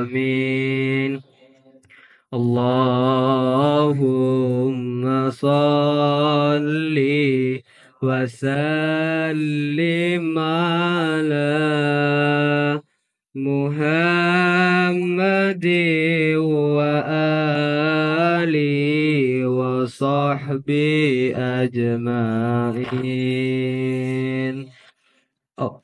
آمين. اللهم صل وسلم على محمد وآله وصحبه أجمعين. Oh,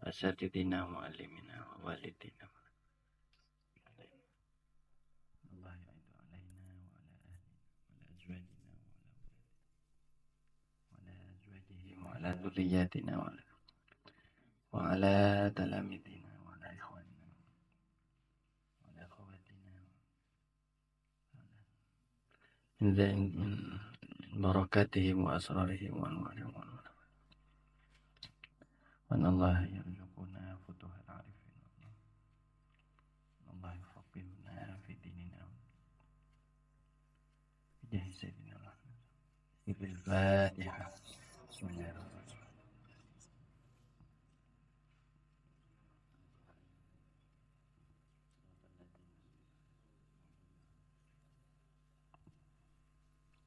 asatidina mu'allimina wa walidina Allah ya'idu alaina wa ala azwajina wa ala dhurriyyatina wa ala talamidina wa ala ikhwanina wa ala akhawatina min barakatihim wa asrarihim wa anwarihim wa Allah yarzuquna futuhal arifin Allah yufaqqihuna fi dinina bijahi sayyidina Al-Fatihah. Bismillahirrahmanirrahim.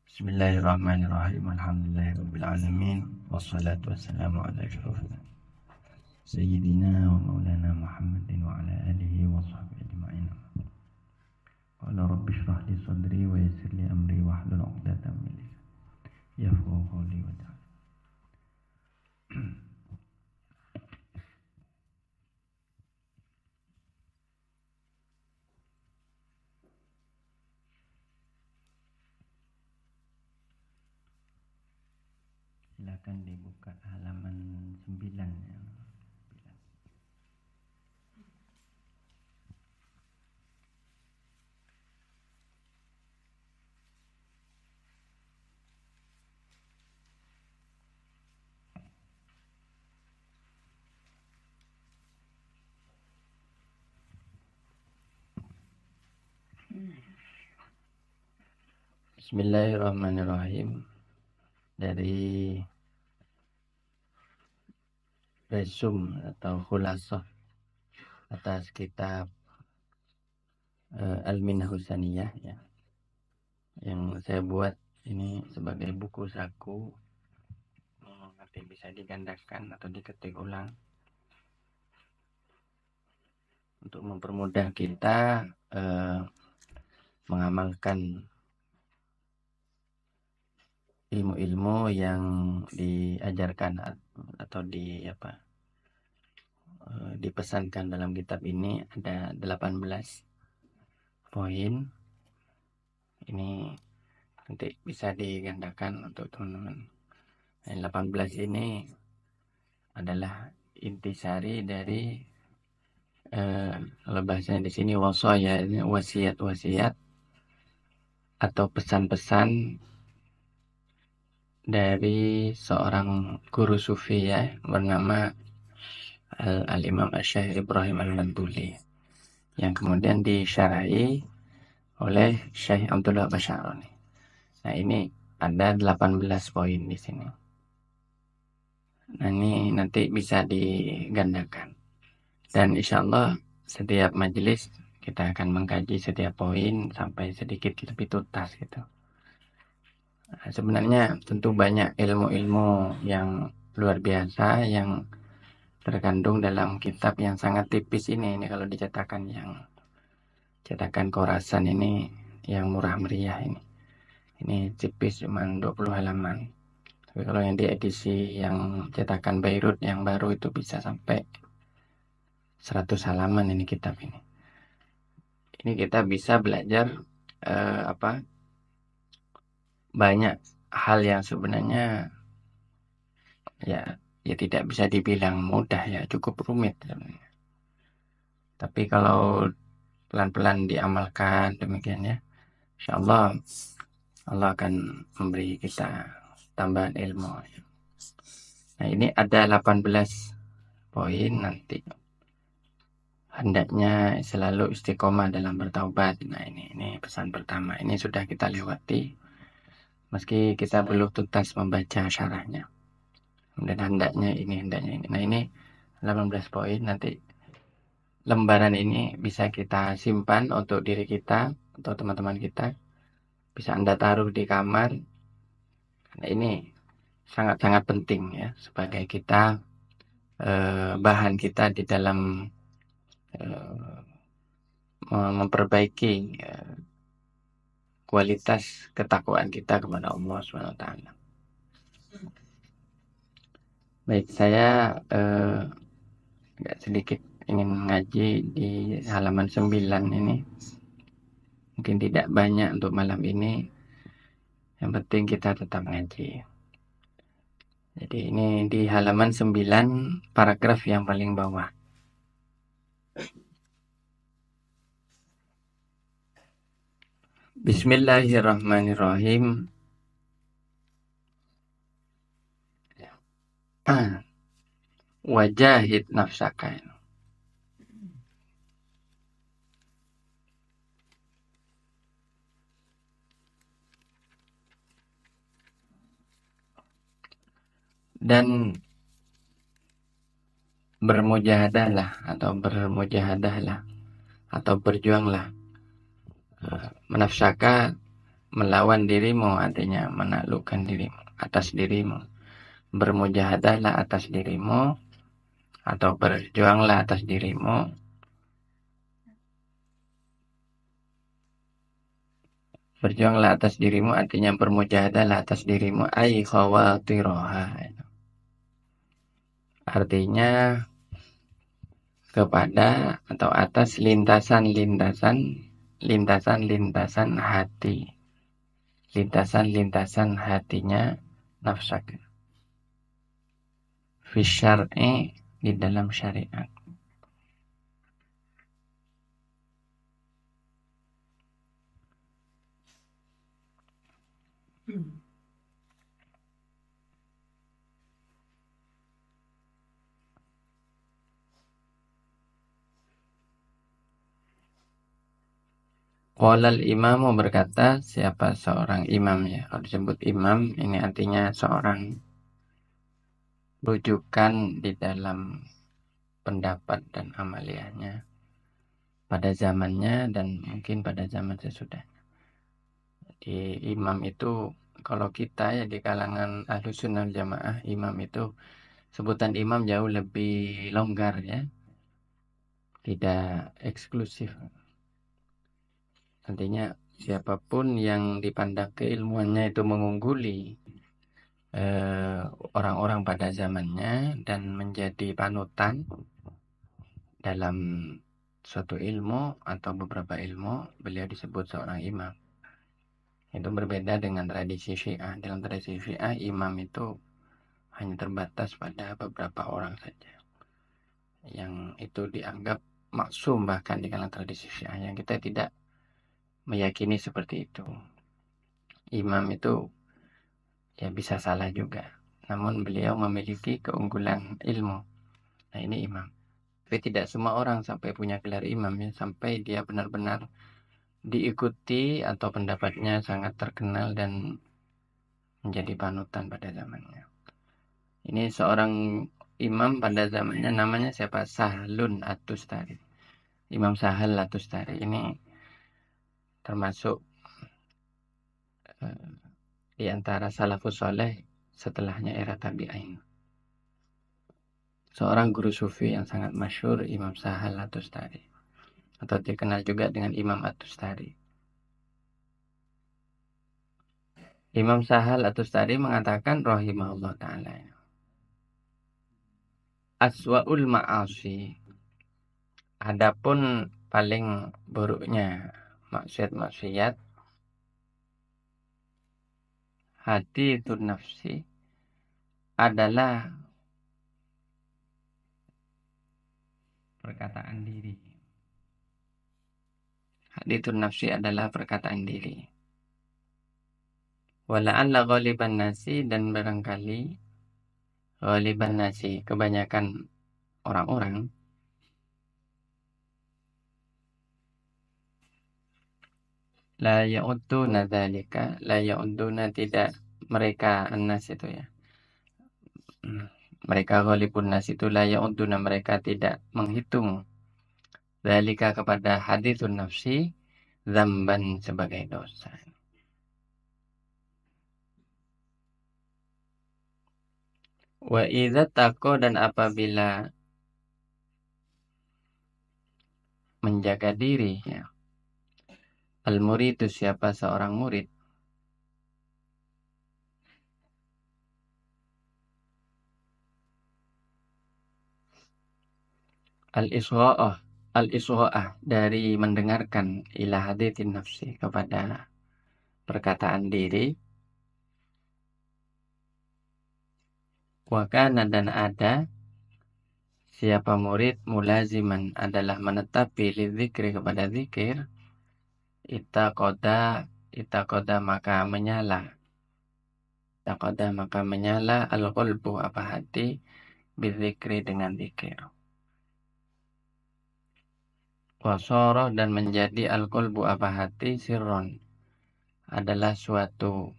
Bismillahirrahmanirrahim. Alhamdulillahirabbil alamin. Wassalatu wassalamu ala asyrofil sayyidina wa maulana Muhammadin wa ala alihi wa sahbihi ajma'in. Qala rabbi shrah li sadri wa yassir li amri wa hlul 'uqdatam min lisani yafqahu qawli wa ta'ala. Silakan dibuka halaman 9 ya. Bismillahirrahmanirrahim. Dari resum atau khulasah atas kitab Al-Minah Husaniyah ya, yang saya buat ini sebagai buku saku, nanti bisa digandakan atau diketik ulang untuk mempermudah kita mengamalkan ilmu-ilmu yang diajarkan atau dipesankan dalam kitab ini. Ada 18 poin. Ini nanti bisa digandakan untuk teman-teman. 18 ini adalah intisari dari kalau bahasanya di sini wasaya, ini wasiat-wasiat atau pesan-pesan dari seorang guru sufi ya, bernama Al-Imam Syekh Ibrahim Al-Madbuli, yang kemudian disyarahi oleh Syekh Abdullah Basyaroni. Nah, ini ada 18 poin di sini. Nah, ini nanti bisa digandakan. Dan insya Allah setiap majelis kita akan mengkaji setiap poin sampai sedikit lebih tuntas gitu. Nah, sebenarnya tentu banyak ilmu-ilmu yang luar biasa yang terkandung dalam kitab yang sangat tipis ini. Ini kalau dicetakan yang cetakan Khorasan ini yang murah meriah ini tipis cuma 20 halaman. Tapi kalau yang di edisi yang cetakan Beirut yang baru itu bisa sampai 100 halaman ini kitab ini. Ini kita bisa belajar banyak hal yang sebenarnya ya tidak bisa dibilang mudah, ya cukup rumit sebenarnya. Tapi kalau pelan-pelan diamalkan demikian ya, insyaallah Allah akan memberi kita tambahan ilmu. Nah, ini ada 18 poin nanti. Hendaknya selalu istiqomah dalam bertaubat. Nah, ini pesan pertama. Ini sudah kita lewati meski kita belum tuntas membaca syarahnya. Dan hendaknya ini. Nah, ini 18 poin. Nanti lembaran ini bisa kita simpan untuk diri kita atau teman-teman kita. Bisa Anda taruh di kamar. Nah, ini sangat-sangat penting ya sebagai kita bahan kita di dalam memperbaiki kualitas ketakwaan kita kepada Allah SWT. Baik, saya agak sedikit ingin ngaji di halaman 9 ini. Mungkin tidak banyak untuk malam ini. Yang penting kita tetap ngaji. Jadi ini di halaman 9, paragraf yang paling bawah. Bismillahirrahmanirrahim. Wajahid nafsaka. Dan bermujahadahlah atau berjuanglah. Menafsaka melawan dirimu, artinya menaklukkan dirimu atas dirimu. Bermujahadahlah atas dirimu atau berjuanglah atas dirimu. Berjuanglah atas dirimu artinya bermujahadahlah atas dirimu ai khawatiroha. Artinya kepada atau atas lintasan-lintasan hati. Lintasan-lintasan hatinya nafsak. Fi syar'i, di dalam syariat. Qolal imamu, berkata siapa seorang imam ya. Kalau disebut imam ini artinya seorang rujukan di dalam pendapat dan amaliyahnya pada zamannya dan mungkin pada zaman sesudahnya. Jadi imam itu kalau kita ya di kalangan Ahlus Sunnah Jamaah, imam itu sebutan imam jauh lebih longgar ya. Tidak eksklusif. Artinya siapapun yang dipandang keilmuannya itu mengungguli orang-orang pada zamannya dan menjadi panutan dalam suatu ilmu atau beberapa ilmu, beliau disebut seorang imam. Itu berbeda dengan tradisi Syiah. Dalam tradisi Syiah, imam itu hanya terbatas pada beberapa orang saja. Yang itu dianggap maksum bahkan di kalangan tradisi Syiah. Yang kita tidak meyakini seperti itu. Imam itu ya bisa salah juga. Namun beliau memiliki keunggulan ilmu. Nah, ini imam. Tapi tidak semua orang sampai punya gelar imam ya, sampai dia benar-benar diikuti atau pendapatnya sangat terkenal dan menjadi panutan pada zamannya. Ini seorang imam pada zamannya, namanya siapa? Sahlun At-Tustari. Imam Sahal At-Tustari ini termasuk di antara salafus soleh setelahnya era tabi'in. Seorang guru sufi yang sangat masyhur, Imam Sahal At-Tustari, atau dikenal juga dengan Imam At-Tustari. Imam Sahal At-Tustari mengatakan rahimahullah ta'ala, aswa'ul ma'asi, adapun paling buruknya maksiat-maksiat, hadithun nafsi, adalah perkataan diri. Hadithun nafsi adalah perkataan diri. Wala'alla ghaliban nasi, dan barangkali ghaliban nasi, kebanyakan orang-orang, la ya'udduna dzalika, la ya'udduna, tidak mereka, an-nas itu ya. Mereka ghalibun nas itu la ya'udduna, mereka tidak menghitung dzalika, kepada hadithun nafsi, dzamban, sebagai dosa. Wa idza taqo, dan apabila menjaga diri ya, al-murid itu siapa, seorang murid, al-isra'ah, dari mendengarkan ila hadithin nafsi, kepada perkataan diri, wa kana, dan ada siapa murid, mulaziman, adalah menetapi, lidzikri, kepada zikir, itakoda maka menyala, al-qalbu, apa hati, bizikri, dengan zikir. Wasoroh, dan menjadi al-qalbu, apa hati, sirron, adalah suatu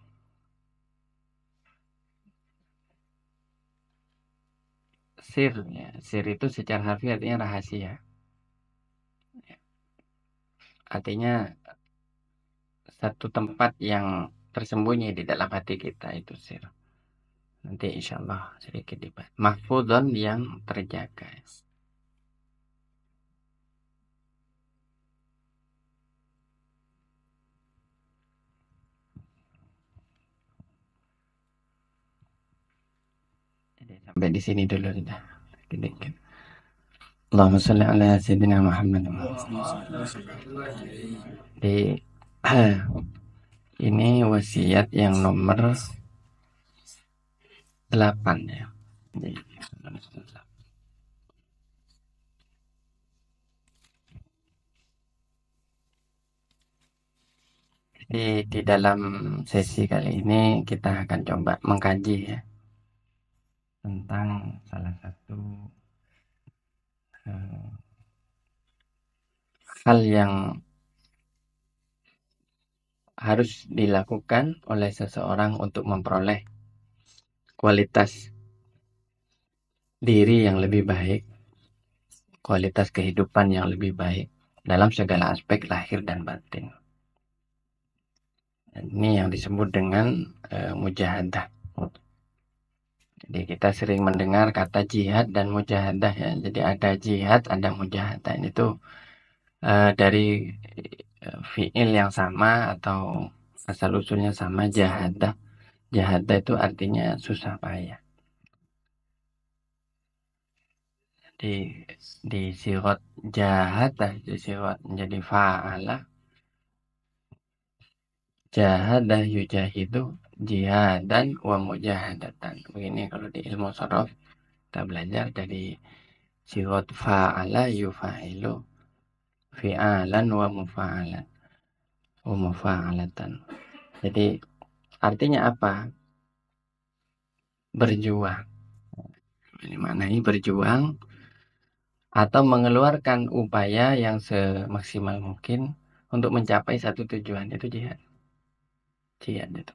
sir ya. Sir itu secara harfiah artinya rahasia. Artinya satu tempat yang tersembunyi di dalam hati kita, itu sir. Nanti insya Allah sedikit dibahas. Mahfudhon, yang terjaga. Jadi sampai di sini dulu sudah. Sedikit. Allahumma sholli ala sayyidina Muhammad. Di ini wasiat yang nomor 8 ya. Jadi di dalam sesi kali ini kita akan coba mengkaji ya, tentang salah satu hal yang harus dilakukan oleh seseorang untuk memperoleh kualitas diri yang lebih baik, kualitas kehidupan yang lebih baik dalam segala aspek lahir dan batin. Dan ini yang disebut dengan mujahadah. Jadi kita sering mendengar kata jihad dan mujahadah ya. Jadi ada jihad, ada mujahadah. Itu dari fiil yang sama atau asal usulnya sama, jahadah. Jahadah itu artinya susah payah. Di sirot jahadah, di sirot menjadi fa'ala. Jahadah yujahidu jihadan wa mujahadatan. Begini kalau di ilmu sharaf kita belajar dari sirot fa'ala yufa'ilu, fi'alan wa mufa'alan, wa mufa'alatan. Jadi artinya apa? Berjuang. Ini maknanya berjuang atau mengeluarkan upaya yang semaksimal mungkin untuk mencapai satu tujuan, itu jihad. Jihad itu.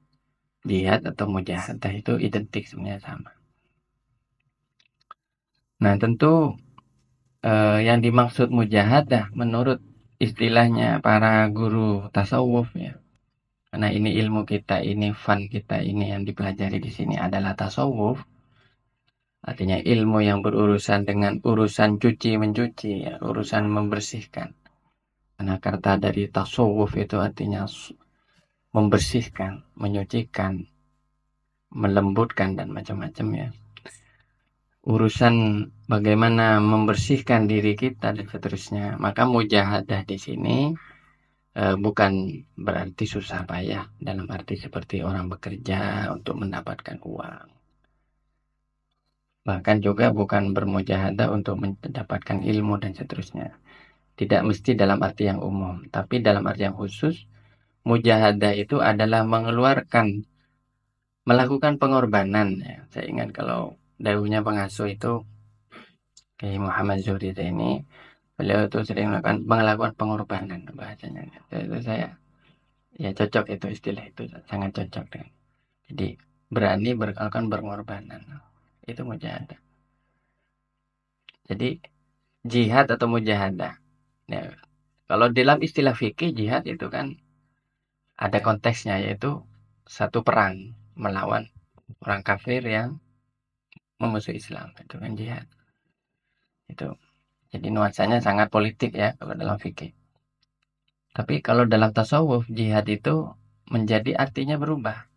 Jihad atau mujahadah itu identik, sebenarnya sama. Nah, tentu yang dimaksud mujahadah menurut istilahnya para guru tasawuf ya. Karena ini ilmu kita, ini fan kita, ini yang dipelajari di sini adalah tasawuf. Artinya ilmu yang berurusan dengan urusan cuci mencuci ya, urusan membersihkan. Karena kata dari tasawuf itu artinya membersihkan, menyucikan, melembutkan dan macam-macam ya. Urusan bagaimana membersihkan diri kita dan seterusnya. Maka mujahadah di sini bukan berarti susah payah dalam arti seperti orang bekerja untuk mendapatkan uang. Bahkan juga bukan bermujahadah untuk mendapatkan ilmu dan seterusnya. Tidak mesti dalam arti yang umum, tapi dalam arti yang khusus, mujahadah itu adalah melakukan pengorbanan. Ya. Saya ingat kalau dahulunya pengasuh itu, Kiai Muhammad Zuhri ini, beliau itu sering melakukan pengorbanan bahasanya. Itu saya, ya cocok itu istilah itu, sangat cocok dengan. Jadi berani melakukan pengorbanan. Itu mujahadah. Jadi jihad atau mujahadah. Ya, kalau dalam istilah fikih jihad itu kan ada konteksnya yaitu satu perang melawan orang kafir yang memusuhi Islam. Itu kan jihad. Itu. Jadi nuansanya sangat politik ya kalau dalam fikih. Tapi kalau dalam tasawuf jihad itu menjadi artinya berubah.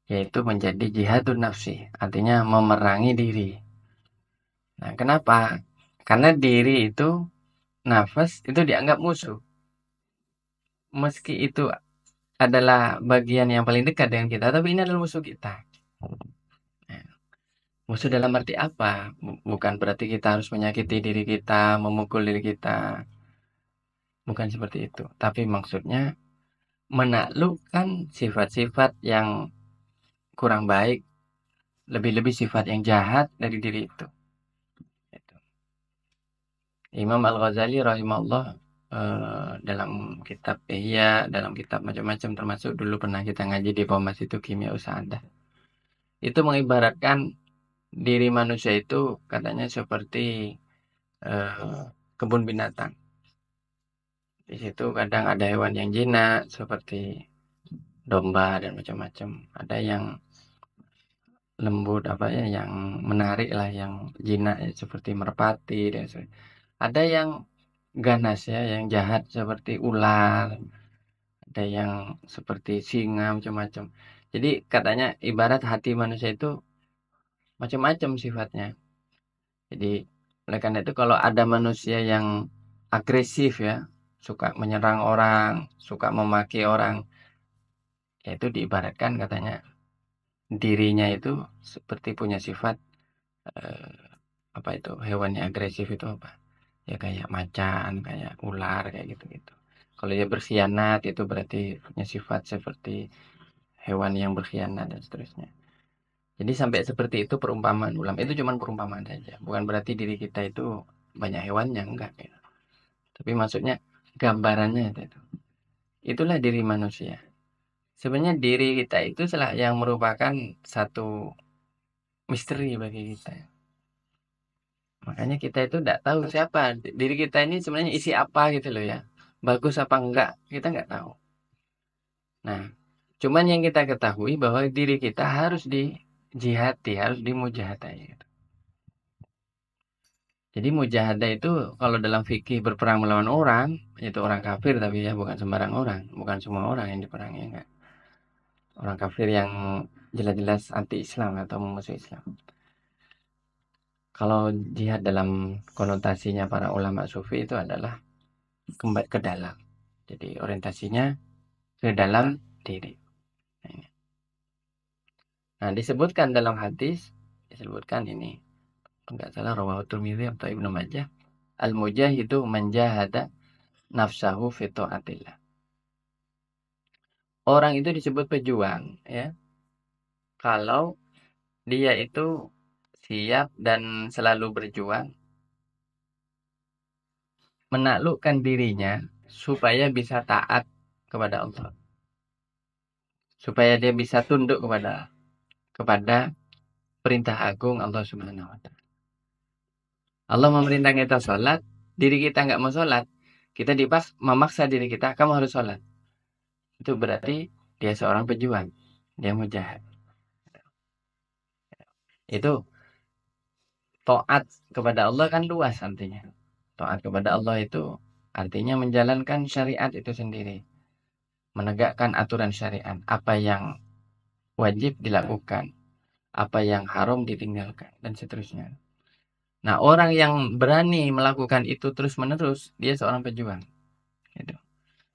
Yaitu menjadi jihadun nafsi. Artinya memerangi diri. Nah kenapa? Karena diri itu nafas itu dianggap musuh. Meski itu adalah bagian yang paling dekat dengan kita, tapi ini adalah musuh kita. Nah, musuh dalam arti apa? Bukan berarti kita harus menyakiti diri kita, memukul diri kita. Bukan seperti itu. Tapi maksudnya menaklukkan sifat-sifat yang kurang baik, lebih-lebih sifat yang jahat dari diri itu. Itu. Imam Al-Ghazali rahimahullah dalam kitab Ihya, dalam kitab macam-macam termasuk dulu pernah kita ngaji di Pomas itu Kimia Usahadah. Itu mengibaratkan diri manusia itu katanya seperti kebun binatang. Di situ kadang ada hewan yang jinak seperti domba dan macam-macam. Ada yang lembut apa ya, yang menarik lah, yang jinak ya, seperti merpati dan sebagainya. Ada yang ganas ya, yang jahat seperti ular. Ada yang seperti singa macam-macam. Jadi katanya ibarat hati manusia itu macam-macam sifatnya. Jadi oleh karena itu kalau ada manusia yang agresif ya, suka menyerang orang, suka memaki orang, ya itu diibaratkan katanya dirinya itu seperti punya sifat apa itu hewan yang agresif itu apa? Ya kayak macan, kayak ular, kayak gitu-gitu. Kalau dia berkhianat itu berarti punya sifat seperti hewan yang berkhianat dan seterusnya. Jadi sampai seperti itu perumpamaan ulama itu cuma perumpamaan saja, bukan berarti diri kita itu banyak hewannya enggak. Ya. Tapi maksudnya gambarannya itu. Itulah diri manusia. Sebenarnya diri kita itu yang merupakan satu misteri bagi kita. Makanya kita itu tidak tahu siapa diri kita ini sebenarnya isi apa gitu loh ya. Bagus apa enggak kita nggak tahu. Nah, cuman yang kita ketahui bahwa diri kita harus dijihati, harus dimujahadai. Gitu. Jadi mujahadah itu kalau dalam fikih berperang melawan orang, itu orang kafir tapi ya bukan sembarang orang, bukan semua orang yang diperangi enggak. Orang kafir yang jelas-jelas anti Islam atau memusuhi Islam. Kalau jihad dalam konotasinya para ulama sufi itu adalah kembali ke dalam. Jadi orientasinya ke dalam diri. Nah, disebutkan dalam hadis, disebutkan ini, enggak salah rawahu Tirmidzi atau Ibnu Majah, al-mujahidu man jahada nafsahu fi taatillah. Orang itu disebut pejuang, ya. Kalau dia itu siap dan selalu berjuang menaklukkan dirinya supaya bisa taat kepada Allah. Supaya dia bisa tunduk kepada perintah agung Allah Subhanahu wa taala. Allah memerintahkan kita sholat, diri kita nggak mau sholat, kita memaksa diri kita, kamu harus sholat. Itu berarti dia seorang pejuang, dia mujahid. Itu taat kepada Allah kan luas artinya. Taat kepada Allah itu artinya menjalankan syariat itu sendiri. menegakkan aturan syariat, apa yang wajib dilakukan, apa yang haram ditinggalkan, dan seterusnya. Nah, orang yang berani melakukan itu terus-menerus, dia seorang pejuang. Gitu.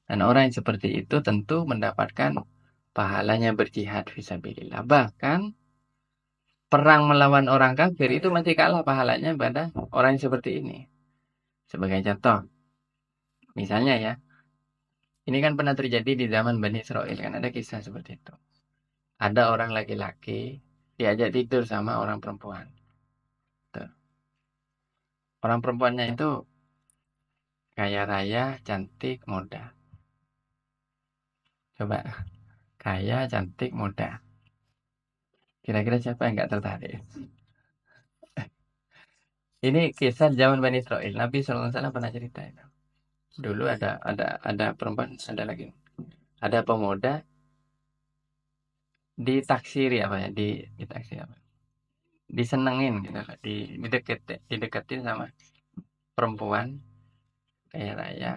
Dan orang yang seperti itu tentu mendapatkan pahalanya berjihad fisabilillah. Bahkan perang melawan orang kafir itu masih kalah pahalanya pada orang yang seperti ini. Sebagai contoh, misalnya ya, ini kan pernah terjadi di zaman Bani Israel, kan ada kisah seperti itu. Ada orang laki-laki diajak tidur sama orang perempuan. Tuh. Orang perempuannya itu kaya raya, cantik, muda. Coba, kaya, cantik, muda. Kira-kira siapa yang nggak tertarik? Ini kisah zaman Bani Israel. Nabi SAW pernah cerita itu. Dulu ada perempuan, ada lagi. Ada pemuda ditaksiri apa ya? Ditaksir apa? Disenengin gitu loh. Dideketin sama perempuan kaya raya,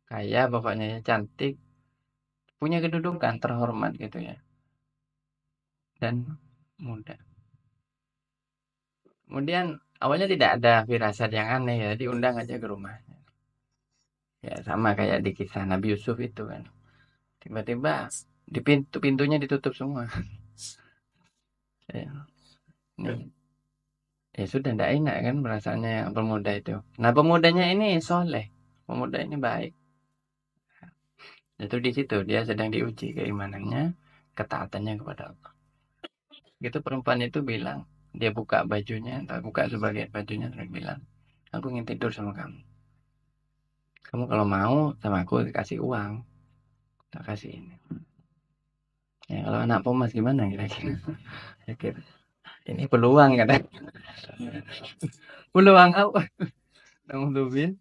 kaya pokoknya ya, cantik, punya kedudukan terhormat gitu ya. Dan muda. Kemudian awalnya tidak ada firasat yang aneh ya, diundang aja ke rumahnya. Ya sama kayak di kisah Nabi Yusuf itu kan. Tiba-tiba di pintunya ditutup semua. Ya, ini, ya sudah tidak enak kan perasaannya yang pemuda itu. Nah pemudanya ini soleh, pemuda ini baik. Itu di situ dia sedang diuji keimanannya, ketaatannya kepada Allah. Gitu perempuan itu bilang, dia buka bajunya, atau buka sebagian bajunya terus bilang, aku ingin tidur sama kamu. Kamu kalau mau sama aku kasih uang, tak kasih ini. Ya kalau anak pomas gimana kira-kira? Ya, ini peluang kata. Peluang apa? Nutupin.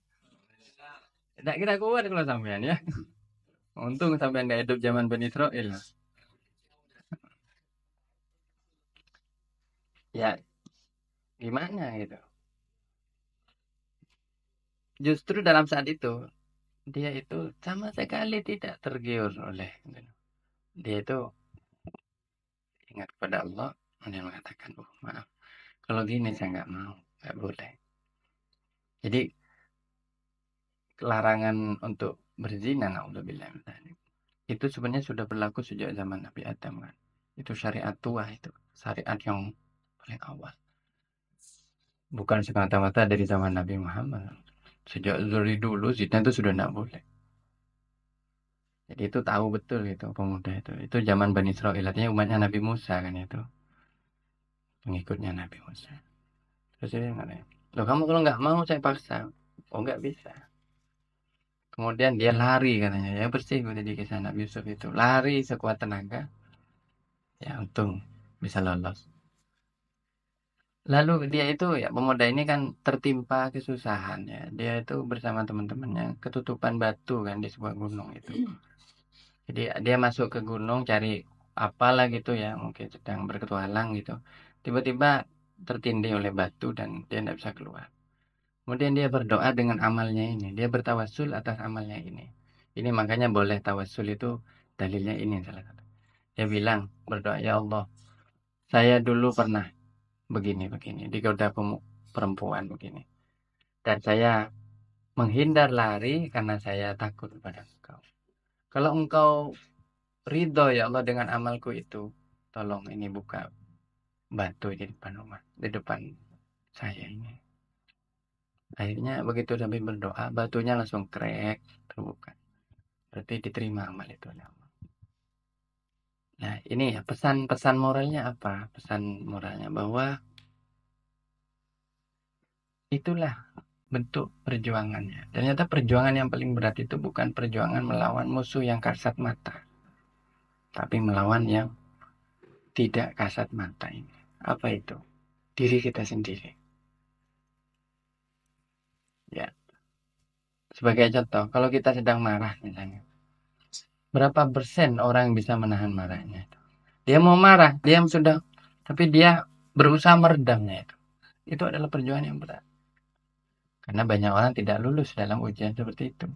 Tak kira kuat kalau sampean ya. Untung sampean nggak hidup zaman Bani Israel. Ya gimana gitu. Justru dalam saat itu dia itu sama sekali tidak tergiur oleh dia itu ingat kepada Allah dan mengatakan, oh maaf kalau gini saya nggak mau, nggak boleh. Jadi larangan untuk berzina, naudzubillah, itu sebenarnya sudah berlaku sejak zaman Nabi Adam kan. Itu syariat tua itu, syariat yang paling awal. Bukan semata-mata dari zaman Nabi Muhammad. Sejak dari dulu zina itu sudah tidak boleh. Jadi itu tahu betul itu pemuda itu. Itu zaman Bani Israel, artinya umatnya Nabi Musa kan itu. Pengikutnya Nabi Musa. Terus dia ngatakan, loh kamu kalau nggak mau saya paksa. Oh nggak bisa. Kemudian dia lari katanya. Ya bersih di kisah Nabi Yusuf itu. Lari sekuat tenaga. Ya untung bisa lolos. Lalu dia itu ya pemuda ini kan tertimpa kesusahan ya. Dia itu bersama teman-temannya ketutupan batu kan di sebuah gunung itu. Jadi dia masuk ke gunung cari apalah gitu ya, mungkin sedang berpetualang gitu. Tiba-tiba tertindih oleh batu dan dia tidak bisa keluar. Kemudian dia berdoa dengan amalnya ini. Dia bertawassul atas amalnya ini. Ini makanya boleh tawassul itu dalilnya ini salah satu. Dia bilang berdoa, ya Allah, saya dulu pernah begini-begini digoda perempuan begini. Dan saya menghindar lari karena saya takut kepada engkau. Kalau engkau ridho ya Allah dengan amalku itu, tolong ini buka batu di depan rumah, di depan saya ini. Akhirnya begitu sampai berdoa, batunya langsung krek, terbuka. Berarti diterima amal itu oleh Allah. Nah ini ya pesan-pesan moralnya apa? Pesan moralnya bahwa itulah bentuk perjuangannya. Ternyata perjuangan yang paling berat itu bukan perjuangan melawan musuh yang kasat mata, tapi melawan yang tidak kasat mata ini. Apa itu? Diri kita sendiri. Ya, sebagai contoh, kalau kita sedang marah misalnya, berapa persen orang yang bisa menahan marahnya itu? Dia mau marah, dia sudah, tapi dia berusaha meredamnya itu. Itu adalah perjuangan yang berat. Karena banyak orang tidak lulus dalam ujian seperti itu.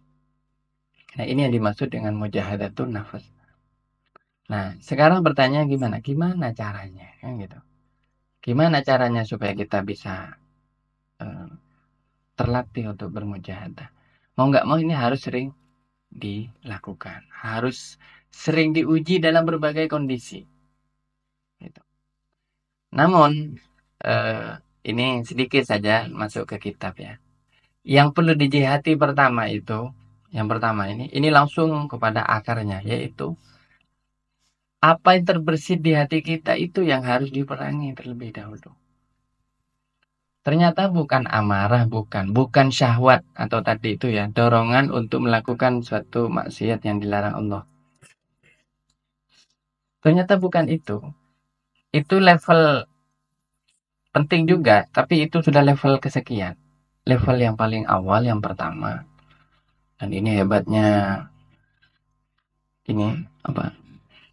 Nah, ini yang dimaksud dengan mujahadatun nafas. Nah, sekarang bertanya gimana? Gimana caranya? Kan gitu. Gimana caranya supaya kita bisa eh, terlatih untuk bermujahadah? Mau nggak mau ini harus sering dilakukan. Harus sering diuji dalam berbagai kondisi. Gitu. Namun, eh, ini sedikit saja masuk ke kitab ya. Yang perlu dijihati pertama itu, yang pertama ini langsung kepada akarnya, yaitu apa yang terbersit di hati kita itu yang harus diperangi terlebih dahulu. Ternyata bukan amarah, bukan syahwat atau tadi itu ya, dorongan untuk melakukan suatu maksiat yang dilarang Allah. Ternyata bukan itu. Itu level penting juga, tapi itu sudah level kesekian. Level yang paling awal, yang pertama. Dan ini hebatnya ini apa?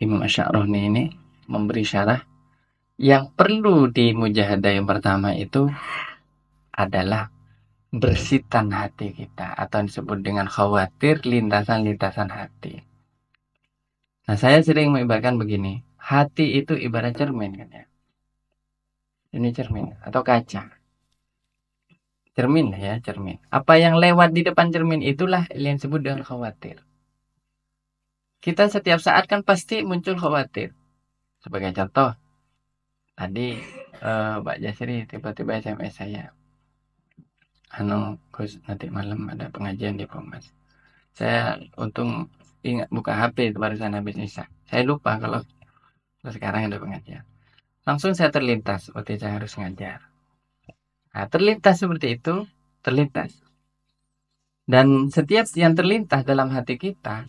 Imam Asy'arani ini memberi syarah yang perlu di mujahadah yang pertama itu adalah bersitan hati kita atau disebut dengan khawatir lintasan-lintasan hati. Nah, saya sering mengibaratkan begini, hati itu ibarat cermin kan ya. Ini cermin atau kaca. Cermin ya, cermin. Apa yang lewat di depan cermin itulah yang disebut dengan khawatir. Kita setiap saat kan pasti muncul khawatir. Sebagai contoh, tadi Mbak Jasri tiba-tiba SMS saya. Gus nanti malam ada pengajian di Pomas. Saya untung ingat buka HP itu barusan habis Isya. Saya lupa kalau sekarang ada pengajian. Langsung saya terlintas, seperti saya harus ngajar. Nah, terlintas seperti itu, terlintas. Dan setiap yang terlintas dalam hati kita,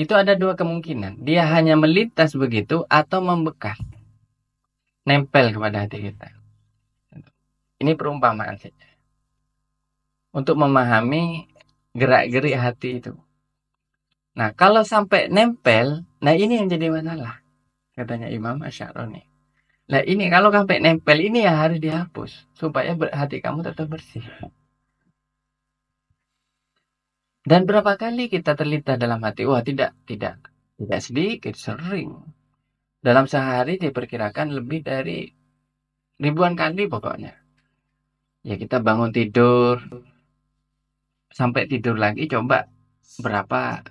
itu ada dua kemungkinan. Dia hanya melintas begitu atau membekas. Nempel kepada hati kita. Ini perumpamaan saja. Untuk memahami gerak-gerik hati itu. Nah, kalau sampai nempel, nah ini yang jadi masalah. Katanya Imam Asy'arani. Nah ini kalau sampai nempel ini yang harus dihapus. Supaya hati kamu tetap bersih. Dan berapa kali kita terlintas dalam hati? Wah tidak sedikit, sering. Dalam sehari diperkirakan lebih dari ribuan kali pokoknya. Ya kita bangun tidur, sampai tidur lagi coba berapa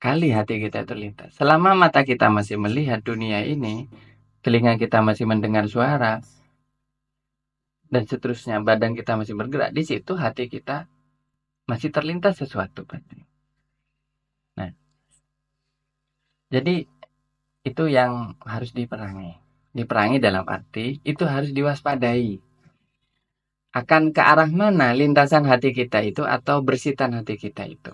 kali hati kita terlintas. Selama mata kita masih melihat dunia ini, telinga kita masih mendengar suara, dan seterusnya badan kita masih bergerak, di situ hati kita masih terlintas sesuatu. Nah, jadi itu yang harus diperangi. Diperangi dalam arti itu harus diwaspadai. Akan ke arah mana lintasan hati kita itu atau bersitan hati kita itu.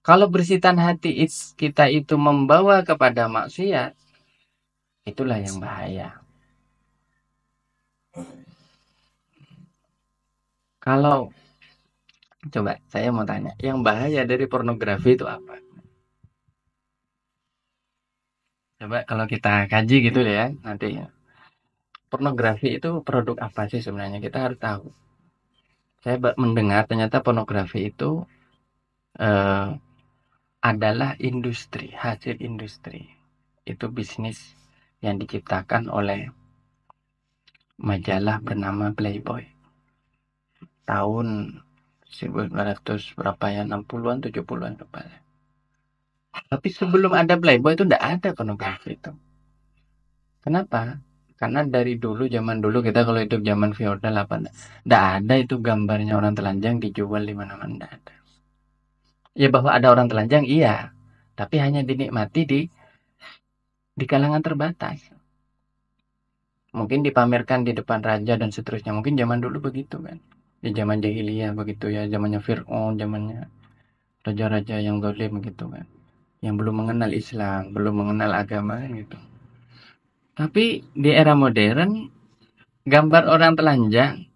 Kalau bersitan hati kita itu membawa kepada maksiat, itulah yang bahaya. Kalau coba saya mau tanya, yang bahaya dari pornografi itu apa? Coba kalau kita kaji gitu ya, nanti pornografi itu produk apa sih sebenarnya? Kita harus tahu. Saya mendengar ternyata pornografi itu eh, adalah industri, hasil industri. Itu bisnis yang diciptakan oleh majalah bernama Playboy. Tahun 1900 berapa ya, 60-an, 70-an lupa. Tapi sebelum ada Playboy itu tidak ada pornografi itu. Kenapa? Karena dari dulu, zaman dulu kita kalau hidup zaman feodal apa, tidak ada itu gambarnya orang telanjang dijual di mana-mana, tidak ada. Ya bahwa ada orang telanjang, iya. Tapi hanya dinikmati di kalangan terbatas. Mungkin dipamerkan di depan raja dan seterusnya. Mungkin zaman dulu begitu kan. Di zaman jahiliyah begitu ya. Zamannya Fir'aun, zamannya raja-raja yang zalim gitu kan. Yang belum mengenal Islam, belum mengenal agama gitu. Tapi di era modern, gambar orang telanjang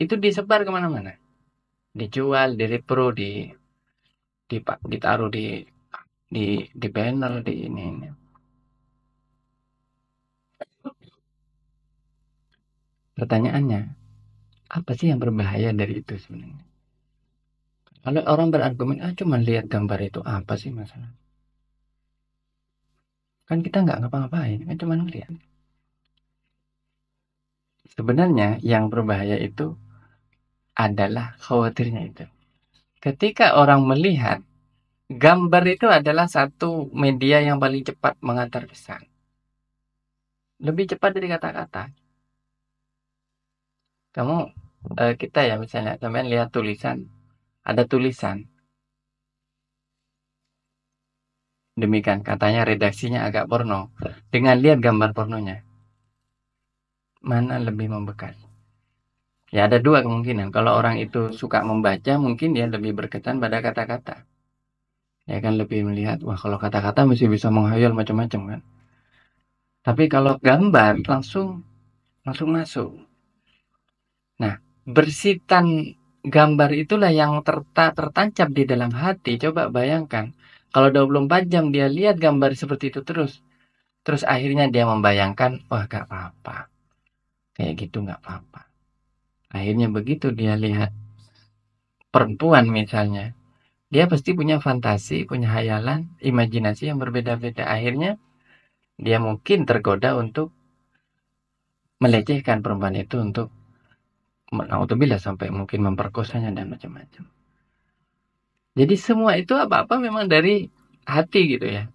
itu disebar kemana-mana. Dijual, direpro, ditaruh di banner, di ini. Pertanyaannya, apa sih yang berbahaya dari itu sebenarnya? Kalau orang berargumen, cuma lihat gambar itu apa sih masalah? Kan kita nggak ngapa-ngapain, kan cuma lihat. Sebenarnya yang berbahaya itu adalah khawatirnya itu. Ketika orang melihat, gambar itu adalah satu media yang paling cepat mengantar pesan. Lebih cepat dari kata-kata. Kamu, kita ya misalnya, sampean lihat tulisan, ada tulisan, demikian katanya redaksinya agak porno. Dengan lihat gambar pornonya, mana lebih membekas? Ya ada dua kemungkinan. Kalau orang itu suka membaca, mungkin dia lebih berkesan pada kata-kata. Ya kan lebih melihat, wah kalau kata-kata masih bisa menghayal macam-macam kan. Tapi kalau gambar langsung langsung masuk. Nah, bersitan gambar itulah yang tertancap di dalam hati. Coba bayangkan, kalau 24 jam dia lihat gambar seperti itu terus. Terus akhirnya dia membayangkan, wah gak apa-apa. Kayak gitu gak apa-apa. Akhirnya begitu dia lihat perempuan misalnya. Dia pasti punya fantasi, punya hayalan, imajinasi yang berbeda-beda. Akhirnya dia mungkin tergoda untuk melecehkan perempuan itu untuk naudzubillah sampai mungkin memperkosanya dan macam-macam. Jadi semua itu apa-apa memang dari hati gitu ya.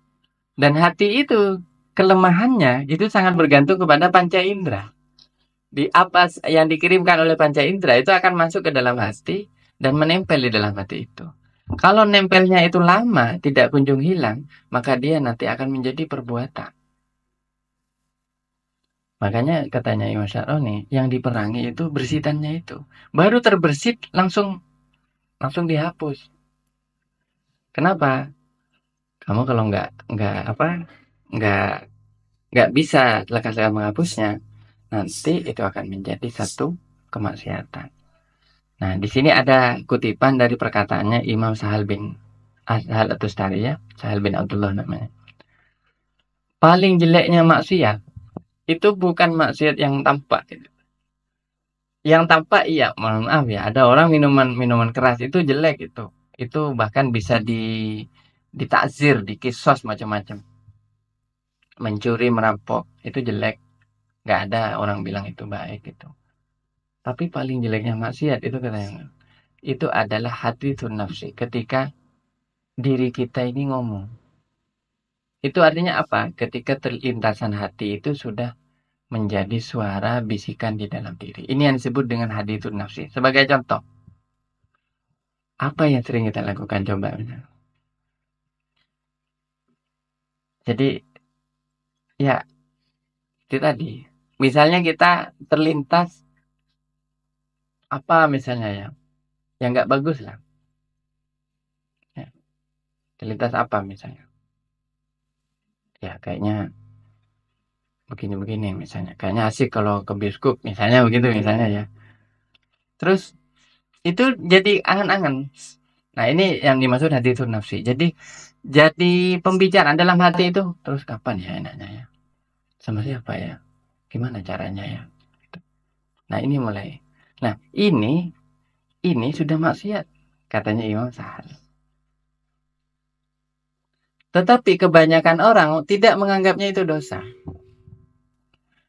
Dan hati itu kelemahannya itu sangat bergantung kepada panca indera. Di apa yang dikirimkan oleh panca indera itu akan masuk ke dalam hati dan menempel di dalam hati itu. Kalau nempelnya itu lama, tidak kunjung hilang, maka dia nanti akan menjadi perbuatan. Makanya katanya Imam Syaroni, yang diperangi itu bersitannya itu. Baru terbersit langsung dihapus. Kenapa? Kamu kalau nggak nggak bisa lekas-lekas menghapusnya, nanti itu akan menjadi satu kemaksiatan. Nah, di sini ada kutipan dari perkataannya Imam Sahal bin Sahal At-Tustari ya, Sahal bin Abdullah namanya. Paling jeleknya maksiat itu bukan maksiat yang tampak. Yang tampak iya, mohon maaf ya, ada orang minuman keras itu jelek itu. Itu bahkan bisa ditakzir, dikisos macam-macam. Mencuri, merampok itu jelek. Nggak ada orang bilang itu baik itu. Tapi paling jeleknya maksiat itu katanya. Itu adalah hadithun nafsi. Ketika diri kita ini ngomong. Itu artinya apa? Ketika terlintasan hati itu sudah menjadi suara bisikan di dalam diri. Ini yang disebut dengan hadithun nafsi. Sebagai contoh, apa yang sering kita lakukan coba misalnya. Jadi ya itu tadi. Misalnya kita terlintas apa misalnya ya, yang nggak bagus lah. Ya, terlintas apa misalnya? Ya kayaknya begini-begini misalnya. Kayaknya asik kalau ke bioskop misalnya begitu misalnya ya. Terus itu jadi angan-angan. Nah ini yang dimaksud hadithun nafsi. Jadi pembicaraan dalam hati itu terus kapan ya enaknya ya? Sama siapa ya? Gimana caranya ya? Nah ini mulai. Nah ini sudah maksiat katanya Imam Sahal. Tetapi kebanyakan orang tidak menganggapnya itu dosa.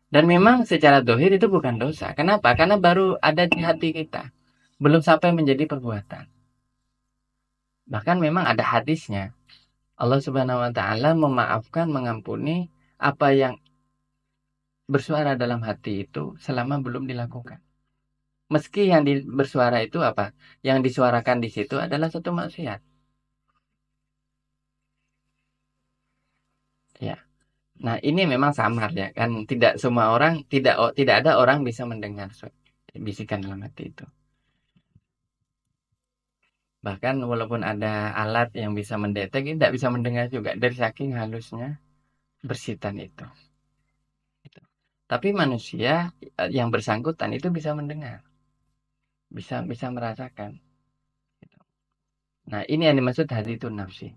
Dan memang secara dohir itu bukan dosa. Kenapa? Karena baru ada di hati kita. Belum sampai menjadi perbuatan. Bahkan memang ada hadisnya. Allah Subhanahu wa taala memaafkan, mengampuni apa yang bersuara dalam hati itu selama belum dilakukan. Meski yang bersuara itu apa? Yang disuarakan di situ adalah satu maksiat. Ya. Nah, ini memang samar ya kan tidak semua orang tidak ada orang bisa mendengar bisikan dalam hati itu. Bahkan walaupun ada alat yang bisa mendetek, tidak bisa mendengar juga dari saking halusnya bersitan itu. Tapi manusia yang bersangkutan itu bisa mendengar, bisa merasakan. Nah, ini yang dimaksud hadithun nafsi.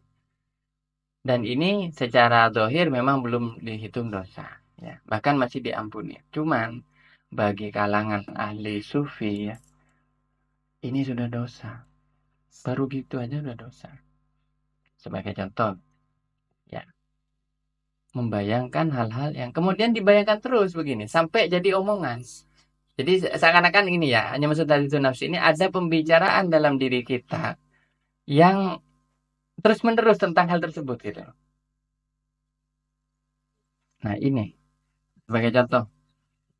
Dan ini secara dohir memang belum dihitung dosa. Ya. Bahkan masih diampuni. Cuman bagi kalangan ahli sufi ya, ini sudah dosa. Baru gitu aja udah dosa. Sebagai contoh, ya, membayangkan hal-hal yang kemudian dibayangkan terus begini sampai jadi omongan. Jadi seakan-akan ini ya, hanya maksud dari itu nafsi ini ada pembicaraan dalam diri kita yang terus-menerus tentang hal tersebut gitu. Nah, ini sebagai contoh,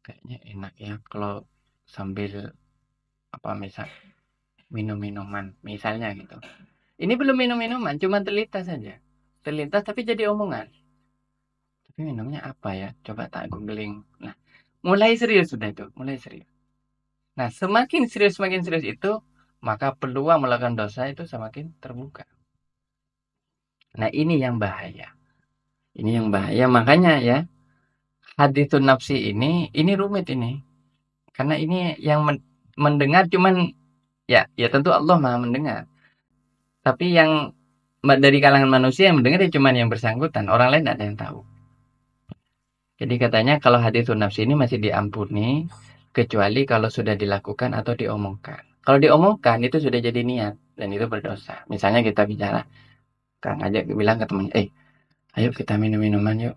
kayaknya enak ya kalau sambil apa misal minum minuman misalnya gitu. Ini belum minum minuman, cuma terlintas saja. Terlintas tapi jadi omongan. Tapi minumnya apa ya? Coba tak googling. Nah, mulai serius sudah itu, mulai serius. Nah, semakin serius itu, maka peluang melakukan dosa itu semakin terbuka. Nah, ini yang bahaya. Ini yang bahaya. Makanya ya, hadithun nafsi ini rumit ini. Karena ini yang mendengar cuman ya tentu Allah Maha mendengar. Tapi yang dari kalangan manusia yang mendengar ya cuman yang bersangkutan, orang lain tidak ada yang tahu. Jadi katanya kalau hadithun nafsi ini masih diampuni kecuali kalau sudah dilakukan atau diomongkan. Kalau diomongkan itu sudah jadi niat dan itu berdosa. Misalnya kita bicara, Kang ajak bilang ke temannya, ayo kita minum minuman yuk.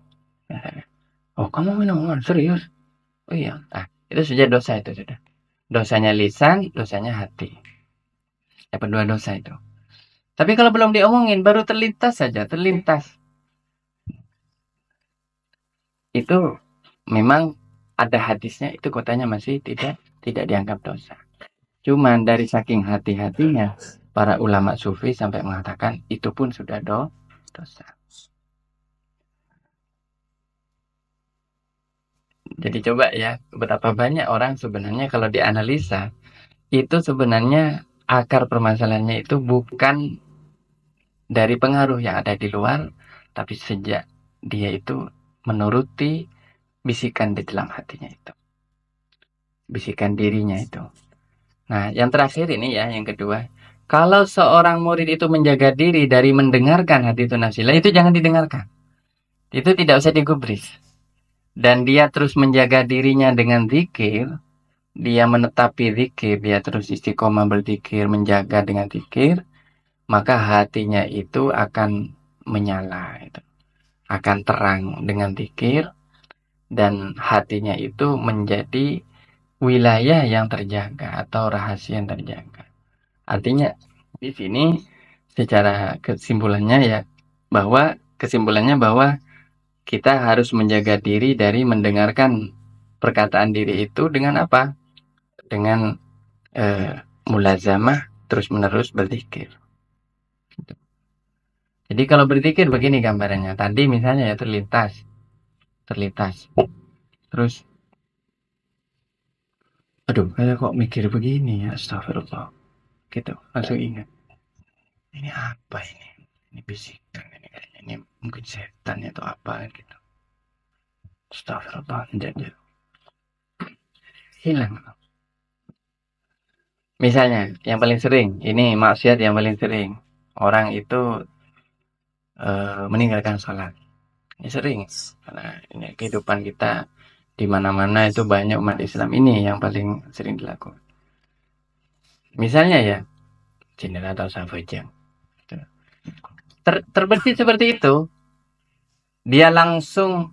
Oh kamu minuman serius? Oh iya. Ah itu sudah dosa itu sudah. Dosanya lisan, dosanya hati. Dapat dua dosa itu. Tapi kalau belum diomongin, baru terlintas saja, terlintas. Itu memang ada hadisnya, itu katanya masih tidak dianggap dosa. Cuman dari saking hati-hatinya, para ulama sufi sampai mengatakan itu pun sudah dosa. Jadi coba ya, betapa banyak orang sebenarnya kalau dianalisa, itu sebenarnya akar permasalahannya itu bukan dari pengaruh yang ada di luar, tapi sejak dia itu menuruti bisikan di dalam hatinya itu. Bisikan dirinya itu. Nah, yang terakhir ini ya, yang kedua. Kalau seorang murid itu menjaga diri dari mendengarkan hadits nafsilah, itu jangan didengarkan. Itu tidak usah digubris. Dan dia terus menjaga dirinya dengan zikir, dia menetapi zikir, dia terus istiqomah berzikir, menjaga dengan zikir, maka hatinya itu akan menyala, itu akan terang dengan zikir, dan hatinya itu menjadi wilayah yang terjaga atau rahasia yang terjaga. Artinya di sini secara kesimpulannya bahwa kita harus menjaga diri dari mendengarkan perkataan diri itu dengan apa? Dengan mulazamah terus-menerus berzikir. Jadi kalau berzikir begini gambarannya. Tadi misalnya ya terlintas. Terus aduh, saya kok mikir begini ya, astagfirullah. Gitu, langsung ingat. Ini apa ini? Ini bisikan ini kayaknya. Ini mungkin setan atau apa gitu. Astagfirullah, jadi hilang. Misalnya, yang paling sering, ini maksiat yang paling sering. Orang itu meninggalkan sholat. Ini sering, karena ini kehidupan kita di mana-mana itu banyak umat Islam ini yang paling sering dilakukan. Misalnya ya, cendera atau safajang. Terbersih seperti itu, dia langsung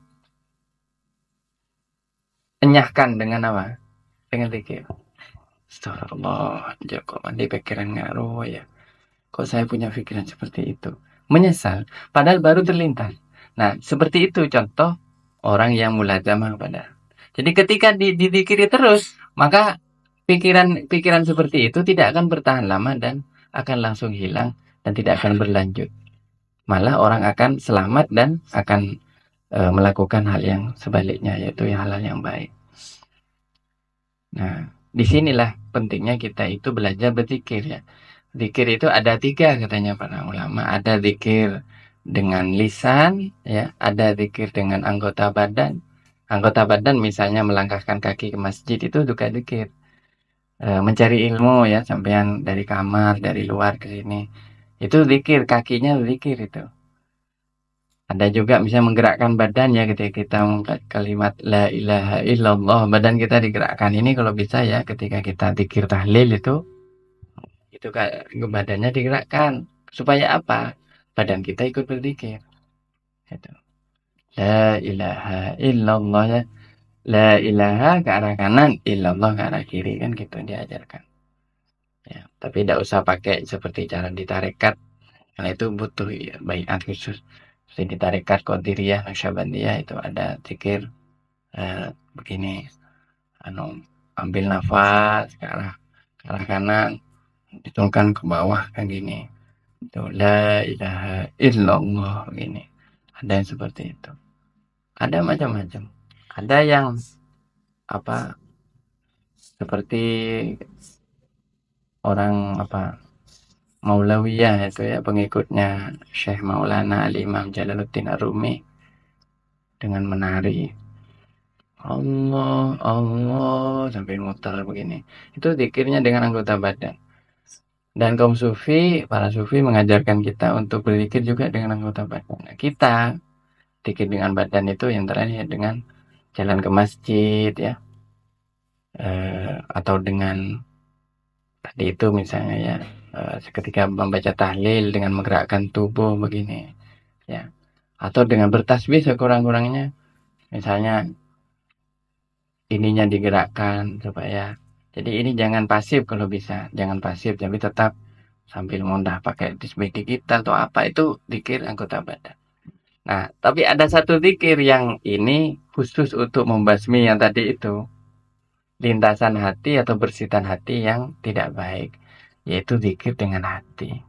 enyahkan dengan apa? Dengan zikir. Astagfirullah, kok mandi pikiran ngaruh ya. Kok saya punya pikiran seperti itu? Menyesal, padahal baru terlintas. Nah, seperti itu contoh orang yang mulazamah pada. Jadi ketika didikiri terus, maka pikiran seperti itu tidak akan bertahan lama dan akan langsung hilang dan tidak akan berlanjut. Malah orang akan selamat dan akan melakukan hal yang sebaliknya, yaitu hal-hal yang baik. Nah, disinilah pentingnya kita itu belajar berzikir ya. Zikir itu ada 3 katanya para ulama. Ada zikir dengan lisan, ya, ada zikir dengan anggota badan. Anggota badan misalnya melangkahkan kaki ke masjid itu juga zikir. Mencari ilmu ya, sampean dari kamar, dari luar ke sini. Itu zikir, kakinya zikir itu. Ada juga misalnya menggerakkan badan ya ketika kita mengangkat kalimat la ilaha illallah, badan kita digerakkan. Ini kalau bisa ya ketika kita zikir tahlil itu Itu badannya digerakkan. Supaya apa? Badan kita ikut berzikir. Itu. La ilaha illallah ya. La ilaha ke arah kanan, illallah ke arah kiri, kan gitu diajarkan. Ya, tapi tidak usah pakai seperti cara di tarekat, karena itu butuh ya, baiat khusus. Seperti di tarekat Qadiriyah, Naksabandiyah itu ada zikir begini, ambil nafas ke arah kanan, diturunkan ke bawah kayak gini. Itu la ilaha illallah begini. Ada yang seperti itu. Ada macam-macam. Ada yang apa seperti orang apa Maulawiyah itu ya, pengikutnya Syekh Maulana Al-Imam Jalaluddin Ar-Rumi, dengan menari Allah Allah sampai muter begini. Itu zikirnya dengan anggota badan. Dan kaum sufi, para sufi mengajarkan kita untuk berzikir juga dengan anggota badan. Nah, kita zikir dengan badan itu yang terakhir dengan jalan ke masjid ya, atau dengan tadi itu misalnya ya, ketika membaca tahlil dengan menggerakkan tubuh begini ya, atau dengan bertasbih sekurang-kurangnya, misalnya ininya digerakkan supaya, jadi ini jangan pasif, kalau bisa jangan pasif, tapi tetap sambil mundah pakai tasbih digital atau apa, itu zikir anggota badan. Nah, tapi ada satu zikir yang ini khusus untuk membasmi yang tadi itu, lintasan hati atau bersitan hati yang tidak baik, yaitu zikir dengan hati.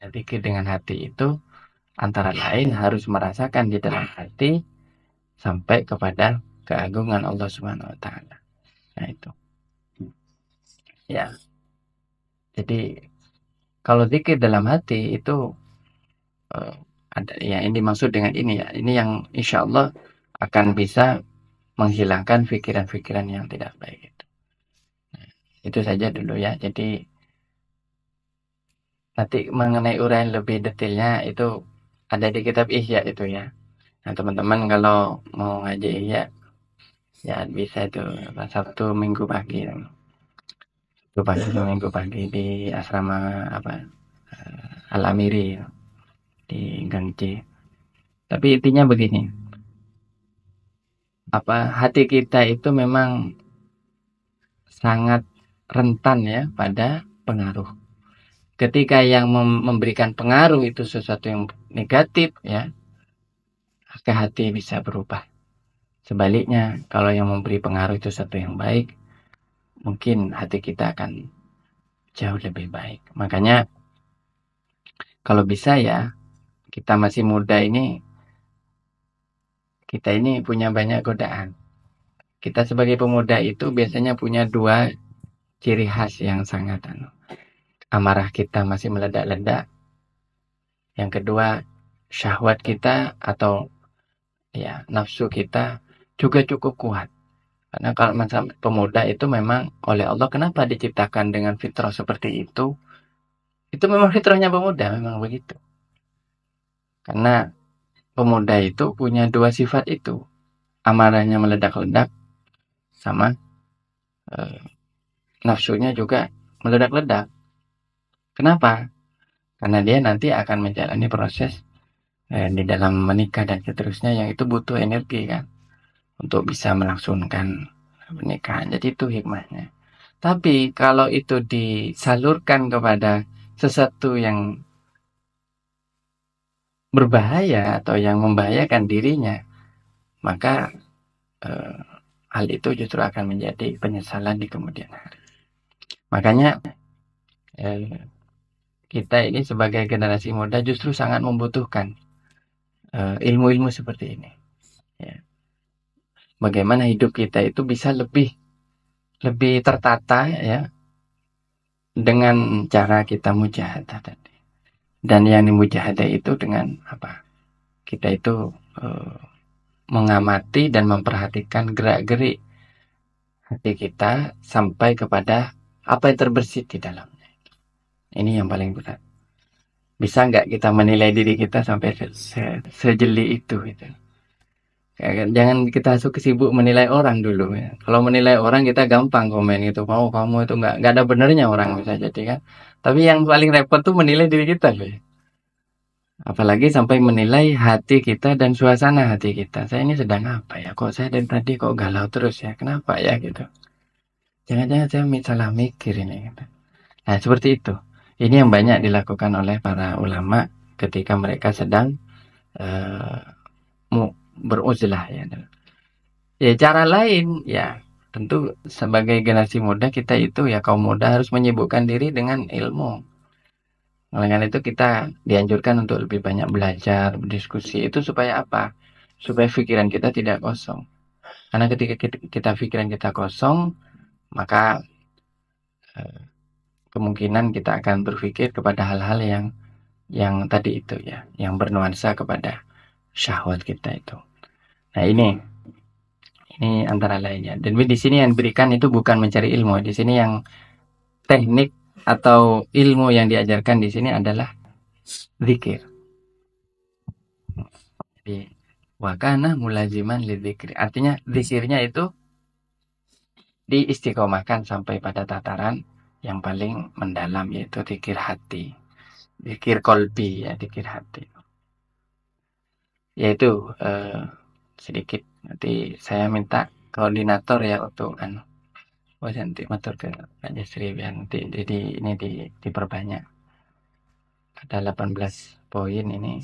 Ya, zikir dengan hati itu antara lain harus merasakan di dalam hati sampai kepada keagungan Allah Subhanahu wa taala. Nah, itu. Ya. Jadi kalau zikir dalam hati itu ada ya, ini maksud dengan ini ya. Ini yang insya Allah akan bisa menghilangkan pikiran-pikiran yang tidak baik itu. Nah, itu saja dulu ya. Jadi nanti mengenai uraian lebih detailnya itu ada di kitab Ihya itu ya. Nah, teman-teman kalau mau ngaji Ihya ya bisa itu Sabtu Minggu pagi. Minggu pagi di asrama apa Al-Amiri di Gang C. Tapi intinya begini, apa hati kita itu memang sangat rentan ya pada pengaruh. Ketika yang memberikan pengaruh itu sesuatu yang negatif ya, maka hati bisa berubah. Sebaliknya, kalau yang memberi pengaruh itu sesuatu yang baik, mungkin hati kita akan jauh lebih baik. Makanya kalau bisa ya, kita masih muda ini, kita ini punya banyak godaan. Kita sebagai pemuda itu biasanya punya dua ciri khas yang sangat amarah kita masih meledak-ledak. Yang kedua, syahwat kita atau ya nafsu kita juga cukup kuat. Karena kalau masa pemuda itu memang oleh Allah kenapa diciptakan dengan fitrah seperti itu? Itu memang fitrahnya pemuda, memang begitu. Karena pemuda itu punya dua sifat itu. Amarahnya meledak-ledak sama nafsunya juga meledak-ledak. Kenapa? Karena dia nanti akan menjalani proses di dalam menikah dan seterusnya yang itu butuh energi kan untuk bisa melangsungkan pernikahan. Jadi itu hikmahnya. Tapi kalau itu disalurkan kepada sesuatu yang berbahaya atau yang membahayakan dirinya, maka hal itu justru akan menjadi penyesalan di kemudian hari. Makanya kita ini sebagai generasi muda justru sangat membutuhkan ilmu-ilmu seperti ini. Ya. Bagaimana hidup kita itu bisa lebih tertata ya, dengan cara kita mujahadah tadi. Dan yang dimujahadah itu dengan apa? Kita itu mengamati dan memperhatikan gerak-gerik hati kita sampai kepada apa yang terbersit di dalamnya. Ini yang paling berat. Bisa nggak kita menilai diri kita sampai sejeli itu gitu. Jangan kita sibuk menilai orang dulu ya. Kalau menilai orang kita gampang komen gitu. Oh kamu itu nggak ada benernya orang bisa jadi kan. Tapi yang paling repot tuh menilai diri kita loh. Ya. Apalagi sampai menilai hati kita dan suasana hati kita. Saya ini sedang apa ya? Kok saya dari tadi kok galau terus ya? Kenapa ya gitu? Jangan-jangan saya salah mikir ini. Gitu. Nah seperti itu. Ini yang banyak dilakukan oleh para ulama ketika mereka sedang eh, beruzlah ya. Ya cara lain ya tentu sebagai generasi muda kita itu ya kaum muda harus menyibukkan diri dengan ilmu. Oleh karena itu kita dianjurkan untuk lebih banyak belajar, berdiskusi itu supaya apa? Supaya pikiran kita tidak kosong. Karena ketika kita pikiran kita kosong, maka kemungkinan kita akan berpikir kepada hal-hal yang tadi itu ya, yang bernuansa kepada syahwat kita itu. Nah, ini antara lainnya. Dan di sini yang diberikan itu bukan mencari ilmu. Di sini yang teknik atau ilmu yang diajarkan di sini adalah zikir. Jadi wakana mulaziman lidzikri. Artinya zikirnya itu diistiqomahkan sampai pada tataran yang paling mendalam yaitu zikir hati. Zikir kolbi ya, zikir hati. Yaitu sedikit nanti saya minta koordinator ya untuk nanti motor ke Pak Jasri biar nanti jadi ini diperbanyak. Ada 18 poin ini.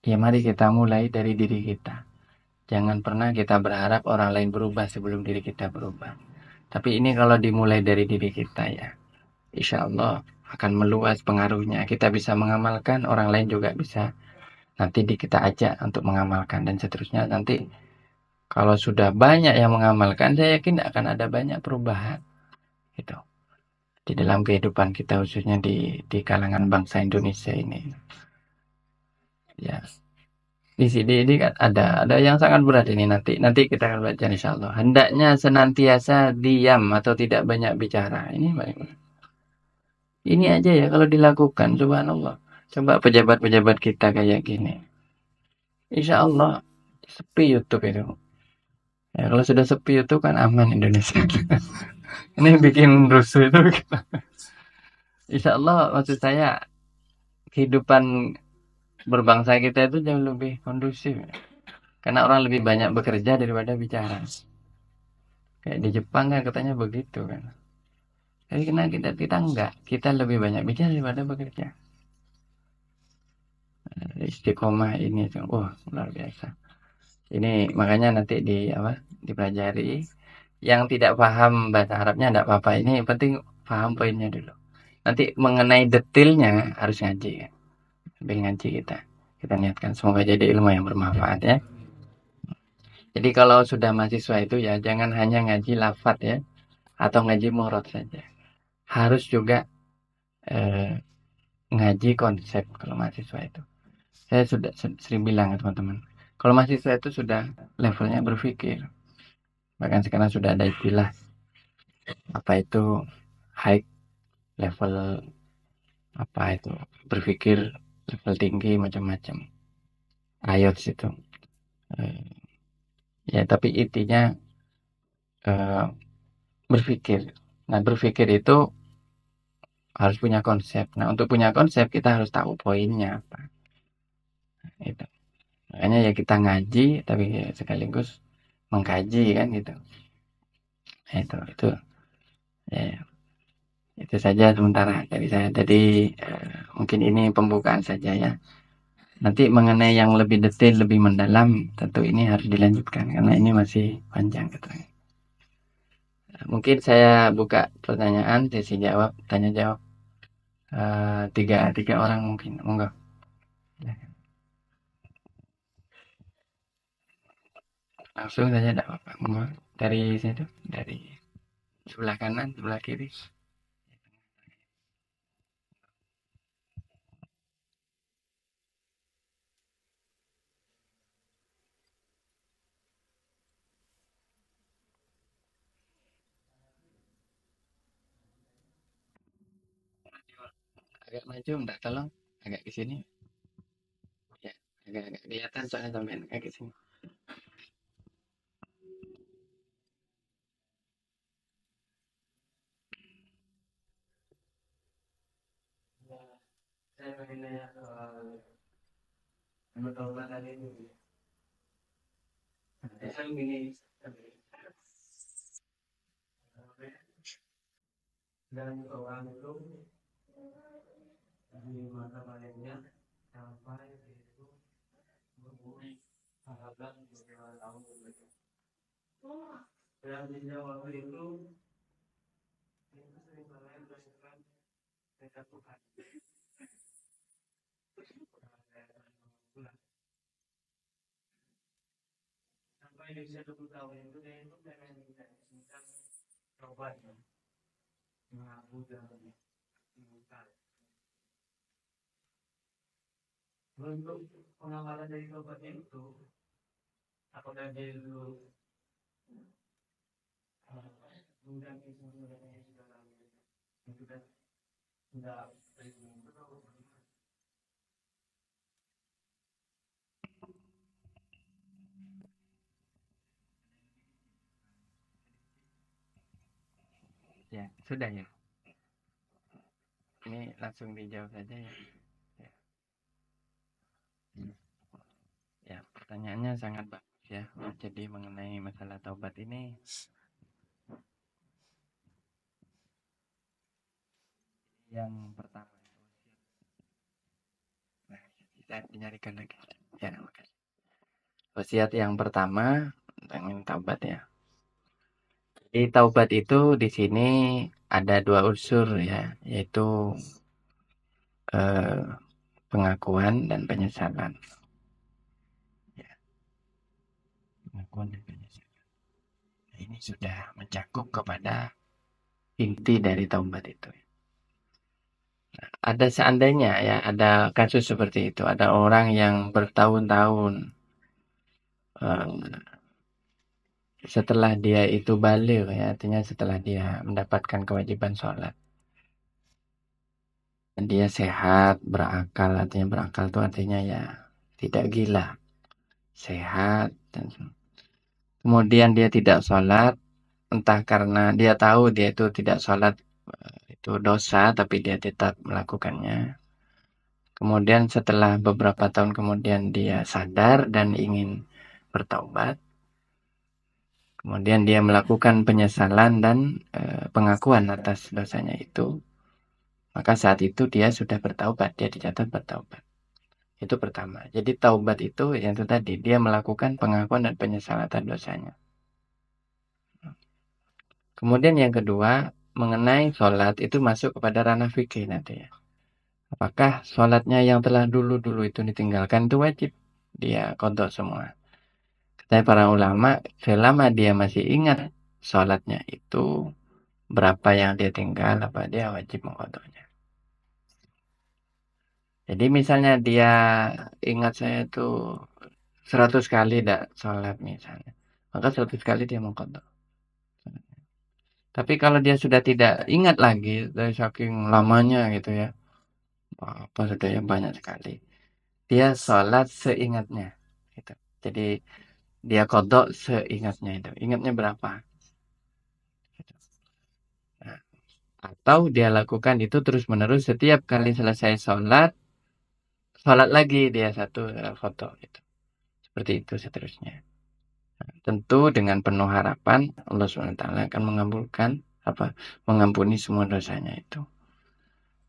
Ya mari kita mulai dari diri kita. Jangan pernah kita berharap orang lain berubah sebelum diri kita berubah. Tapi ini kalau dimulai dari diri kita ya, insya Allah akan meluas pengaruhnya. Kita bisa mengamalkan, orang lain juga bisa. Nanti kita ajak untuk mengamalkan dan seterusnya. Nanti kalau sudah banyak yang mengamalkan, saya yakin akan ada banyak perubahan. Gitu. Di dalam kehidupan kita khususnya di kalangan bangsa Indonesia ini. Ya, di sini ini kan ada yang sangat berat ini nanti kita akan baca insya Allah. Hendaknya senantiasa diam atau tidak banyak bicara. Ini paling berat. Ini aja ya kalau dilakukan, subhanallah. Coba pejabat-pejabat kita kayak gini. Insya Allah sepi YouTube itu. Ya, kalau sudah sepi YouTube kan aman Indonesia. Ini bikin rusuh itu. Insya Allah maksud saya kehidupan berbangsa kita itu jauh lebih kondusif. Karena orang lebih banyak bekerja daripada bicara. Kayak di Jepang kan katanya begitu kan. Tapi karena kita enggak, kita lebih banyak bicara daripada bekerja. Istiqomah ini tuh, wah luar biasa. Ini makanya nanti dipelajari. Yang tidak paham bahasa Arabnya enggak apa-apa. Ini yang penting paham poinnya dulu. Nanti mengenai detailnya harus ngaji kan. Sambil ngaji kita niatkan semoga jadi ilmu yang bermanfaat ya. Jadi kalau sudah mahasiswa itu ya jangan hanya ngaji lafat ya atau ngaji murad saja. Harus juga eh, ngaji konsep kalau mahasiswa itu. Saya sudah sering bilang ya teman-teman. Kalau mahasiswa itu sudah levelnya berpikir. Bahkan sekarang sudah ada istilah apa itu high level apa itu berpikir level tinggi macam-macam. IELTS itu. Eh, ya tapi intinya eh, berpikir. Nah berpikir itu harus punya konsep. Nah untuk punya konsep kita harus tahu poinnya apa. Itu. Makanya ya kita ngaji tapi ya sekaligus mengkaji kan gitu. Nah, itu ya, itu saja sementara dari saya. Jadi mungkin ini pembukaan saja ya. Nanti mengenai yang lebih detail, lebih mendalam, tentu ini harus dilanjutkan karena ini masih panjang keterangan. Mungkin saya buka pertanyaan, sesi jawab, tanya jawab. Tiga orang mungkin, monggo. Langsung saja tidak apa-apa. Monggo. Dari situ, dari sebelah kanan, sebelah kiri. Agak maju, minta tolong. Agak ke sini. Agak kelihatan soalnya sampai kaki sini. Saya pengen nanya soal bertobat tadi itu. Saya begini, dalam orang itu di masa lainnya sampai itu berumur 18 tahun. Dan di waktu itu sering banget melakukan tekad Tuhan. Sampai di usia 20 tahun itu dia itu pengen tentang taubat, mengaku dan mengingkar. Untuk pengamalan dari taubatnya itu, apakah dia dulu kemudian sebenarnya sudah itu kan sudah ya sudah ya. Ini langsung dijawab saja ya. Ya, pertanyaannya sangat bagus ya. Jadi mengenai masalah taubat ini, yang pertama, nah, kita nyarikan lagi. Ya, makasih. Wasiat yang pertama tentang taubat ya. Jadi taubat itu di sini ada dua unsur ya, yaitu eh, pengakuan dan penyesalan. Ya, pengakuan dan penyesalan. Nah, ini sudah mencakup kepada inti dari taubat itu. Ada seandainya ya, ada kasus seperti itu. Ada orang yang bertahun-tahun setelah dia itu baligh ya, artinya setelah dia mendapatkan kewajiban sholat. Dan dia sehat, berakal, artinya berakal itu artinya ya tidak gila, sehat. Dan kemudian dia tidak sholat, entah karena dia tahu dia itu tidak sholat, itu dosa, tapi dia tetap melakukannya. Kemudian setelah beberapa tahun kemudian dia sadar dan ingin bertaubat. Kemudian dia melakukan penyesalan dan pengakuan atas dosanya itu. Maka saat itu dia sudah bertaubat, dia dicatat bertaubat. Itu pertama. Jadi taubat itu yang itu tadi, dia melakukan pengakuan dan penyesalan atas dosanya. Kemudian yang kedua, mengenai sholat itu masuk kepada ranah fikih nanti ya. Apakah sholatnya yang telah dulu-dulu itu ditinggalkan itu wajib? Dia qadha semua. Kata para ulama, selama dia masih ingat sholatnya itu, berapa yang dia tinggal, apa dia wajib mengqadhanya. Jadi misalnya dia ingat saya tuh 100 kali tidak sholat misalnya, maka 100 kali dia mengqadha. Tapi kalau dia sudah tidak ingat lagi dari saking lamanya gitu ya, apa sudah yang banyak sekali, dia sholat seingatnya gitu. Jadi dia qadha seingatnya itu. Ingatnya berapa? Gitu. Nah, atau dia lakukan itu terus-menerus setiap kali selesai sholat lagi dia satu foto gitu. Seperti itu seterusnya. Nah, tentu dengan penuh harapan Allah SWT akan mengabulkan mengampuni semua dosanya itu.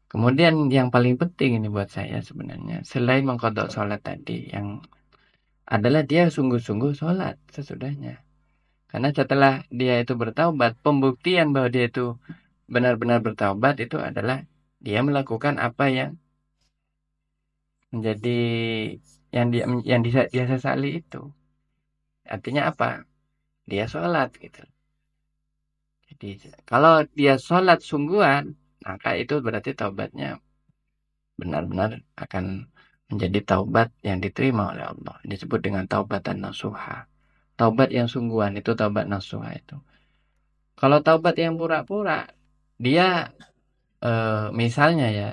Kemudian yang paling penting ini buat saya sebenarnya, selain mengqadha sholat tadi, yang adalah dia sungguh-sungguh sholat sesudahnya. Karena setelah dia itu bertaubat, pembuktian bahwa dia itu benar-benar bertaubat itu adalah dia melakukan apa yang menjadi dia sesali itu. Artinya apa? Dia sholat gitu. Jadi kalau dia sholat sungguhan, maka itu berarti taubatnya benar-benar akan menjadi taubat yang diterima oleh Allah. Disebut dengan taubatan nasuha. Taubat yang sungguhan itu taubat nasuha itu. Kalau taubat yang pura-pura, dia misalnya ya,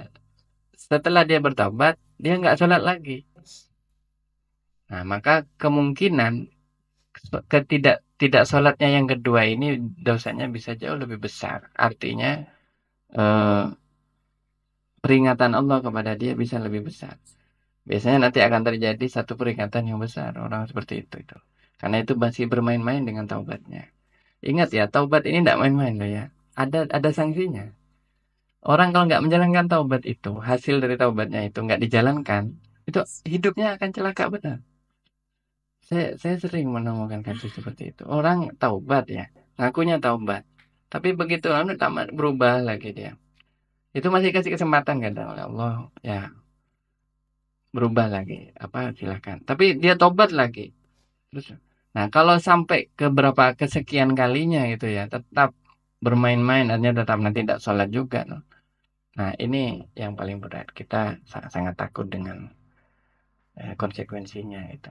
setelah dia bertaubat, dia nggak sholat lagi. Nah, maka kemungkinan tidak sholatnya yang kedua ini dosanya bisa jauh lebih besar. Artinya eh, peringatan Allah kepada dia bisa lebih besar. Biasanya nanti akan terjadi satu peringatan yang besar orang seperti itu. Karena itu masih bermain-main dengan taubatnya. Ingat ya, taubat ini tidak main-main loh ya. Ada sanksinya. Orang kalau nggak menjalankan taubat itu, hasil dari taubatnya itu nggak dijalankan, itu hidupnya akan celaka benar. Saya sering menemukan kasus seperti itu. Orang taubat ya, ngakunya taubat. Tapi begitu lalu tamat berubah lagi dia. Itu masih kasih kesempatan kadang oleh Allah ya berubah lagi. Apa silakan. Tapi dia taubat lagi. Terus, nah kalau sampai ke berapa kesekian kalinya gitu ya, tetap bermain-main, artinya tetap nanti tidak sholat juga. No. Nah ini yang paling berat. Kita sangat takut dengan konsekuensinya itu.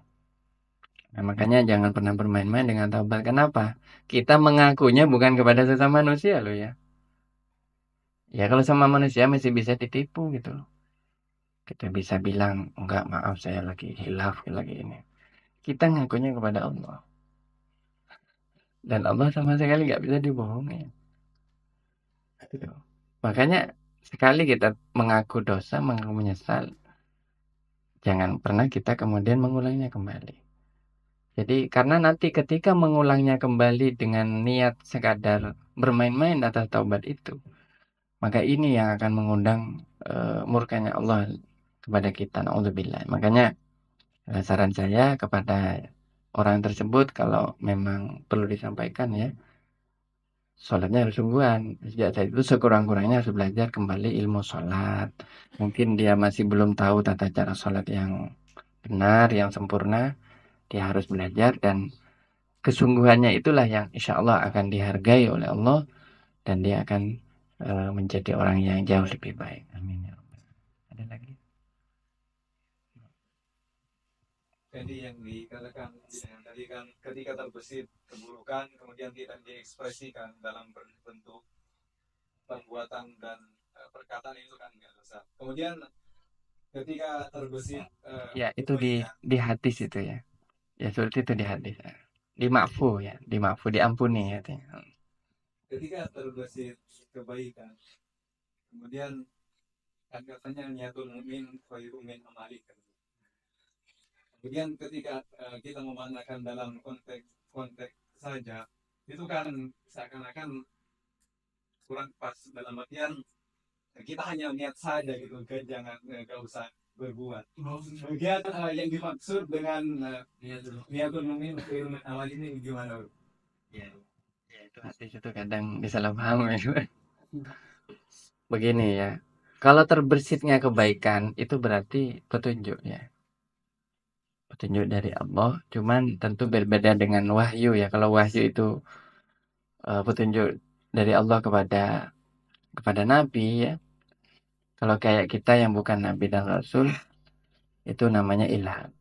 Nah, makanya jangan pernah bermain-main dengan taubat. Kenapa? Kita mengakunya bukan kepada sesama manusia loh ya. Ya kalau sama manusia masih bisa ditipu gitu loh. Kita bisa bilang, enggak maaf saya lagi hilaf lagi ini. Kita ngakunya kepada Allah. Dan Allah sama sekali nggak bisa dibohongi. Gitu. Makanya sekali kita mengaku dosa, mengaku menyesal, jangan pernah kita kemudian mengulangnya kembali. Jadi karena nanti ketika mengulangnya kembali dengan niat sekadar bermain-main atas taubat itu, maka ini yang akan mengundang murkanya Allah kepada kita. Na'udzubillah. Makanya saran saya kepada orang tersebut kalau memang perlu disampaikan ya, sholatnya harus sungguhan. Sejak saat itu sekurang-kurangnya harus belajar kembali ilmu sholat. Mungkin dia masih belum tahu tata cara sholat yang benar, yang sempurna. Dia harus belajar dan kesungguhannya itulah yang insya Allah akan dihargai oleh Allah dan dia akan menjadi orang yang jauh lebih baik. Amin ya Rabbal. Ada lagi? Jadi yang dikatakan tadi kan ketika terbesit keburukan kemudian tidak diekspresikan dalam bentuk perbuatan dan perkataan itu kan nggak dosa. Kemudian ketika terbesit ya itu di hadis itu ya. Ya seperti itu di hadis. Di ma'fu ya, di ma'fu diampuni ya. Ketika terbesit kebaikan kemudian kan katanya niatul mu'min khairu min amali. Kemudian ketika kita memaknakan dalam konteks saja itu kan seakan-akan kurang pas dalam artian kita hanya niat saja gitu kan jangan nggak usah berbuat. Kemudian yang dimaksud dengan niatul mu'min khairu min amali ini gimana? Ya, ya itu hadis itu kadang disalahpahami. Begini ya. Kalau terbersitnya kebaikan itu berarti petunjuk ya. Petunjuk dari Allah, cuman tentu berbeda dengan wahyu ya. Kalau wahyu itu petunjuk dari Allah kepada nabi ya. Kalau kayak kita yang bukan nabi dan rasul itu namanya ilham.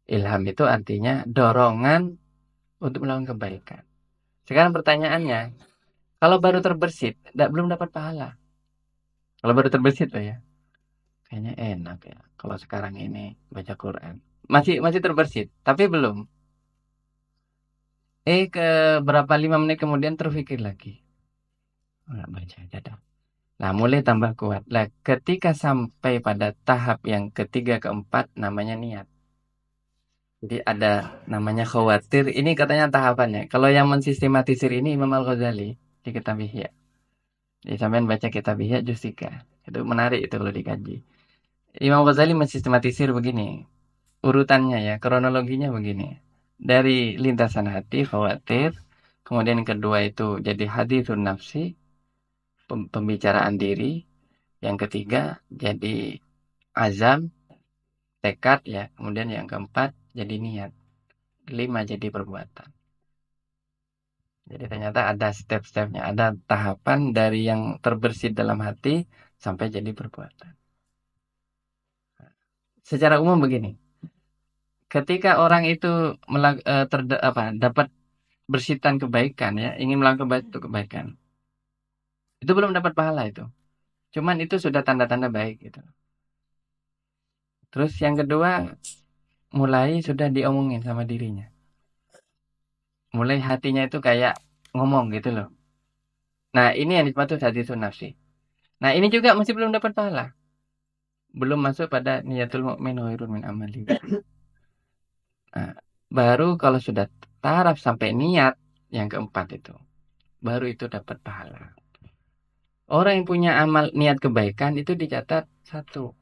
Ilham itu artinya dorongan untuk melakukan kebaikan. Sekarang pertanyaannya, kalau baru terbersit, belum dapat pahala. Kalau baru terbersit loh ya, kayaknya enak ya. Kalau sekarang ini baca Quran, masih terbersit, tapi belum. Ke berapa 5 menit kemudian terpikir lagi, nggak baca aja dah. Nah, mulai tambah kuat. Lah, ketika sampai pada tahap yang ketiga, keempat, namanya niat. Jadi ada namanya khawatir. Ini katanya tahapannya. Kalau yang mensistematisir ini Imam Al-Ghazali di kitab Ihya. Jadi sampean baca kitab Ihya juz 3. Itu menarik itu kalau dikaji. Imam Ghazali mensistematisir begini. Urutannya ya, kronologinya begini. Dari lintasan hati, khawatir. Kemudian yang kedua itu jadi hadithun nafsi, pembicaraan diri. Yang ketiga jadi azam, tekad ya. Kemudian yang keempat jadi niat. 5 jadi perbuatan. Jadi ternyata ada step-stepnya, ada tahapan dari yang terbersit dalam hati sampai jadi perbuatan. Secara umum begini, ketika orang itu dapat bersitan kebaikan ya, ingin melakukan kebaikan, itu belum dapat pahala itu. Cuman itu sudah tanda-tanda baik gitu. Terus yang kedua, mulai sudah diomongin sama dirinya. Mulai hatinya itu kayak ngomong gitu loh. Nah, ini yang disebut hadisun nafsi. Nah, ini juga masih belum dapat pahala. Belum masuk pada niyatul mu'min khairun min amali. Nah, baru kalau sudah taraf sampai niat yang keempat itu, baru itu dapat pahala. Orang yang punya amal niat kebaikan itu dicatat satu.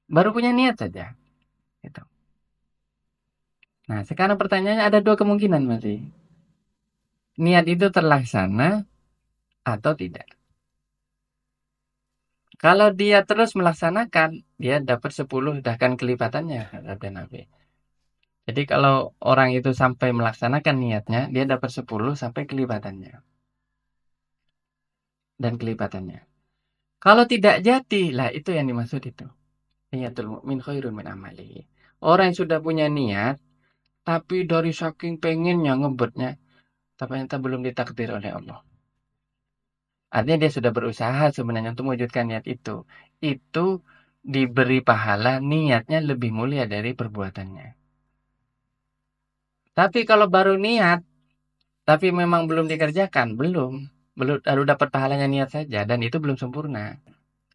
Baru punya niat saja. Gitu. Nah, sekarang pertanyaannya ada dua kemungkinan masih. Niat itu terlaksana atau tidak. Kalau dia terus melaksanakan, dia dapat 10 bahkan kelipatannya, kata Nabi. Jadi kalau orang itu sampai melaksanakan niatnya, dia dapat 10 sampai kelipatannya. Dan kelipatannya. Kalau tidak jadi, lah itu yang dimaksud itu. Niyatul mu'min khairun min amali. Orang yang sudah punya niat, tapi dari saking pengennya ngebetnya, ternyata belum ditakdir oleh Allah. Artinya dia sudah berusaha sebenarnya untuk mewujudkan niat itu. Itu diberi pahala, niatnya lebih mulia dari perbuatannya. Tapi kalau baru niat, tapi memang belum dikerjakan, belum baru dapat pahalanya niat saja, dan itu belum sempurna.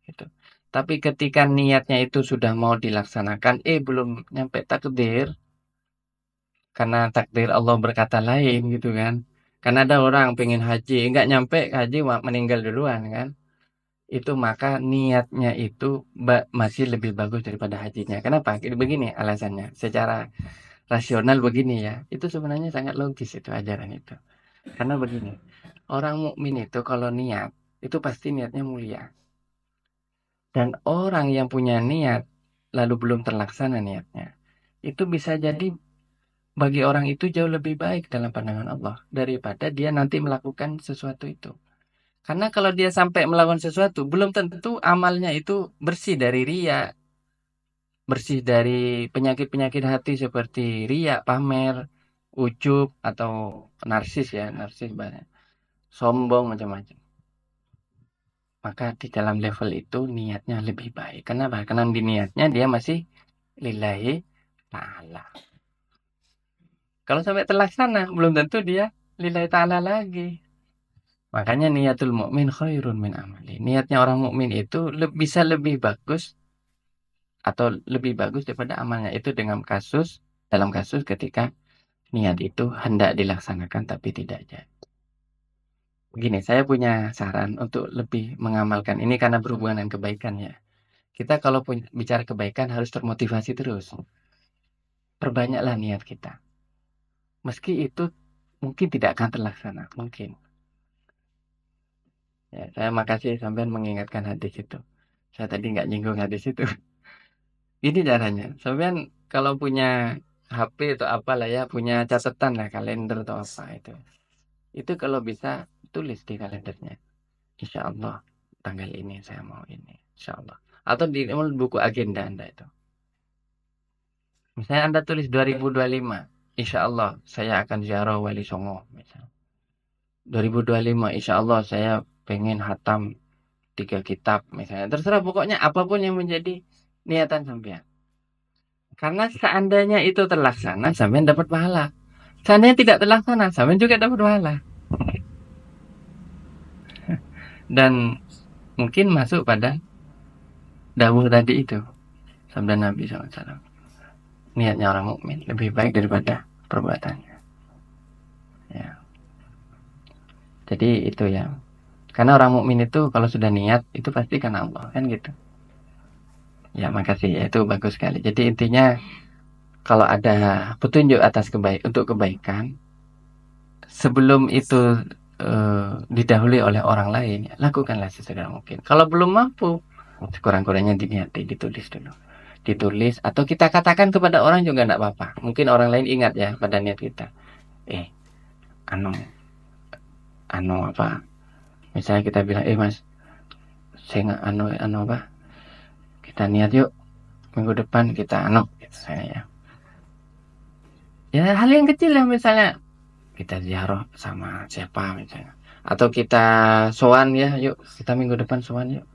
Gitu. Tapi ketika niatnya itu sudah mau dilaksanakan, belum nyampe takdir, karena takdir Allah berkata lain gitu kan. Karena ada orang pengen haji, nggak nyampe haji meninggal duluan kan. Itu maka niatnya itu masih lebih bagus daripada hajinya. Kenapa? Begini alasannya. Secara rasional begini ya. Itu sebenarnya sangat logis itu ajaran itu. Karena begini, orang mukmin itu kalau niat itu pasti niatnya mulia. Dan orang yang punya niat lalu belum terlaksana niatnya, itu bisa jadi bagi orang itu jauh lebih baik dalam pandangan Allah daripada dia nanti melakukan sesuatu itu. Karena kalau dia sampai melakukan sesuatu, belum tentu amalnya itu bersih dari riya, bersih dari penyakit-penyakit hati seperti riya, pamer, ujub, atau narsis ya, narsis banyak, sombong macam-macam. Maka di dalam level itu niatnya lebih baik. Kenapa? Karena di niatnya dia masih lillahi ta'ala. Kalau sampai terlaksana, belum tentu dia lillahi ta'ala lagi. Makanya niatul mukmin khairun min amali. Niatnya orang mukmin itu bisa lebih bagus atau lebih bagus daripada amalnya itu dalam kasus ketika niat itu hendak dilaksanakan tapi tidak jadi. Begini, saya punya saran untuk lebih mengamalkan ini karena berhubungan dengan kebaikan ya. Kita kalau bicara kebaikan harus termotivasi terus. Perbanyaklah niat kita. Meski itu mungkin tidak akan terlaksana, mungkin. Ya, saya makasih sampai mengingatkan hadis itu. Saya tadi nggak nyinggung hadis itu. Ini caranya. Sampai kalau punya HP atau apalah ya, punya catatan lah, kalender atau apa itu. Itu kalau bisa tulis di kalendernya. Insya Allah tanggal ini saya mau ini. Insya Allah. Atau di buku agenda Anda itu. Misalnya Anda tulis 2025. Insya Allah saya akan ziarah Wali Songo. Misalnya. 2025 insya Allah saya pengen hatam 3 kitab misalnya. Terserah pokoknya apapun yang menjadi niatan sampean. Karena seandainya itu terlaksana, sampean dapat pahala. Seandainya tidak terlaksana, sampean juga dapat pahala. Dan mungkin masuk pada dawuh tadi itu sabda Nabi SAW. Niatnya orang mukmin lebih baik daripada perbuatannya. Ya. Jadi itu ya. Karena orang mukmin itu kalau sudah niat itu pasti karena Allah kan gitu. Ya makasih ya, itu bagus sekali. Jadi intinya kalau ada petunjuk atas untuk kebaikan sebelum itu didahului oleh orang lain, ya, lakukanlah sesegera mungkin. Kalau belum mampu, sekurang-kurangnya diniati, ditulis dulu. Ditulis atau kita katakan kepada orang juga enggak apa-apa. Mungkin orang lain ingat ya pada niat kita. Anu apa? Misalnya kita bilang, Mas, saya anu apa? Kita niat yuk minggu depan kita gitu saya. Ya hal yang kecil ya, misalnya kita ziarah sama siapa misalnya, atau kita sowan ya, yuk kita minggu depan sowan yuk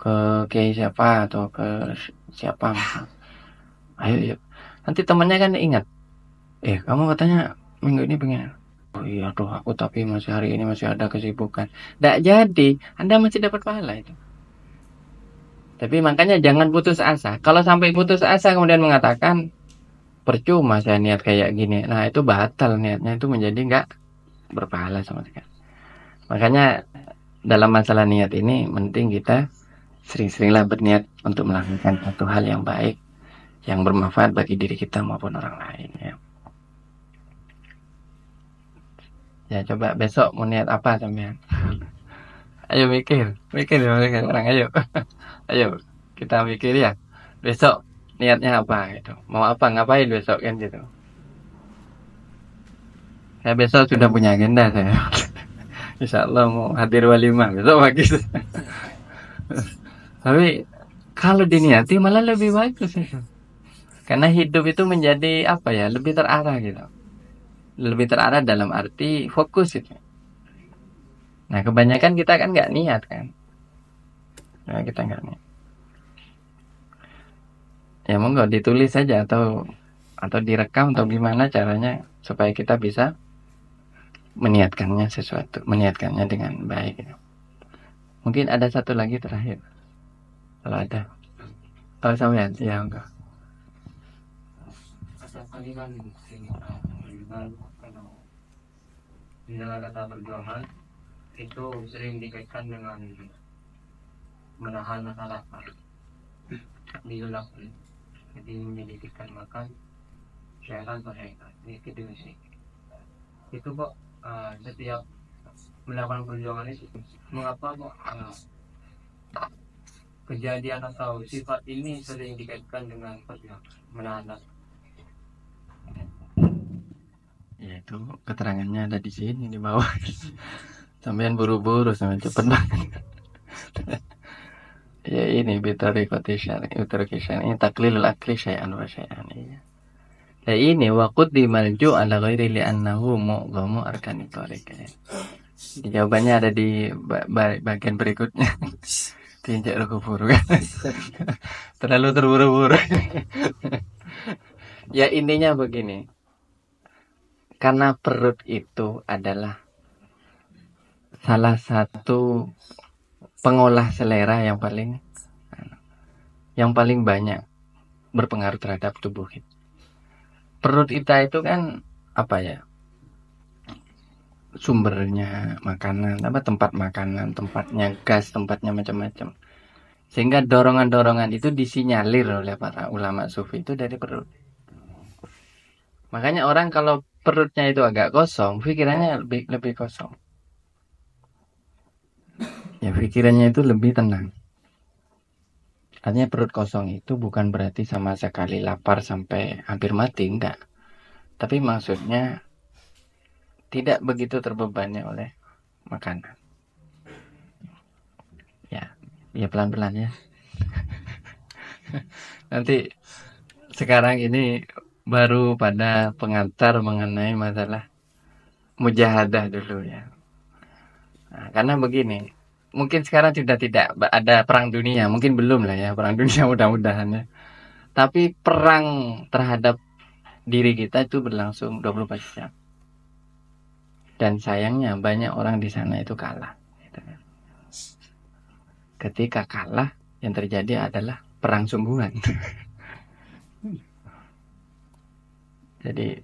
ke kiai siapa atau ke siapa, ayo. Nanti temannya kan ingat, kamu katanya minggu ini pengen. Oh iya tuh, aku tapi hari ini masih ada kesibukan. Nggak jadi, Anda masih dapat pahala itu. Tapi makanya jangan putus asa. Kalau sampai putus asa kemudian mengatakan, percuma saya niat kayak gini. Nah itu batal niatnya, itu menjadi nggak berpahala sama sekali. Makanya dalam masalah niat ini penting kita sering-seringlah berniat untuk melakukan satu hal yang baik, yang bermanfaat bagi diri kita maupun orang lain ya. Ya coba besok mau niat apa sampean? Ayo mikir ya orang, ayo kita mikir ya. Besok niatnya apa gitu? Mau apa, ngapain besok kan gitu. Saya besok sudah punya agenda saya. Insya Allah mau hadir walimah besok pagi. Tapi kalau diniati malah lebih bagus itu. Karena hidup itu menjadi apa ya, lebih terarah gitu. Lebih terarah dalam arti fokus itu. Nah kebanyakan kita kan nggak niat kan. Nah, kita nggak niat. Ya monggo ditulis saja atau direkam atau gimana caranya supaya kita bisa meniatkannya sesuatu, meniatkannya dengan baik gitu. Mungkin ada satu lagi terakhir. Kalau ada. Oh sampean, ya enggak. Di dalam kata perjuangan itu sering dikaitkan dengan menahan rasa lapar dilap, jadi menyedikitkan makan syaitan ini kedua sih itu kok. Setiap melakukan perjuangan itu mengapa kok kejadian atau sifat ini sering dikaitkan dengan perjuangan menahan lapar? Ya itu keterangannya ada di sini di bawah. Sampean buru-buru sampai cepet banget. Ya ini bitarikotisyan ini taklilul akli syai'an wa syai'an ya. Ya ini waqud dimalju ala ghairi li'annahu mu'ghamu arkani thariq. Jawabannya ada di bagian berikutnya. Tinjak kufur kan. Terlalu terburu-buru. Ya intinya begini. Karena perut itu adalah salah satu pengolah selera yang paling banyak berpengaruh terhadap tubuh kita. Perut kita itu kan apa ya? Sumbernya makanan, tempat makanan, tempatnya gas, tempatnya macam-macam. Sehingga dorongan-dorongan itu disinyalir oleh para ulama sufi itu dari perut. Makanya orang kalau perutnya itu agak kosong, pikirannya lebih kosong. Ya pikirannya itu lebih tenang. Artinya perut kosong itu bukan berarti sama sekali lapar sampai hampir mati, enggak. Tapi maksudnya tidak begitu terbebani oleh makanan. Ya pelan-pelan ya. Nanti sekarang ini baru pada pengantar mengenai masalah mujahadah dulu ya. Nah, karena begini, mungkin sekarang sudah tidak ada perang dunia, mungkin belum lah ya perang dunia mudah-mudahan ya. Tapi perang terhadap diri kita itu berlangsung 24 jam. Dan sayangnya banyak orang di sana itu kalah. Ketika kalah, yang terjadi adalah perang sungguhan. Jadi,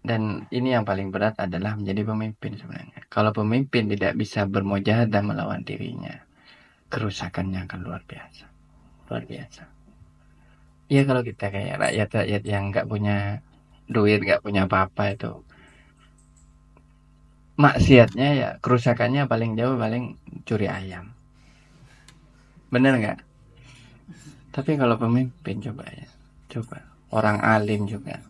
dan ini yang paling berat adalah menjadi pemimpin sebenarnya. Kalau pemimpin tidak bisa bermujahadah melawan dirinya, kerusakannya akan luar biasa. Luar biasa. Ya kalau kita kayak rakyat-rakyat yang nggak punya duit, nggak punya apa-apa itu, maksiatnya ya kerusakannya paling jauh paling curi ayam. Bener nggak? Tapi kalau pemimpin coba orang alim juga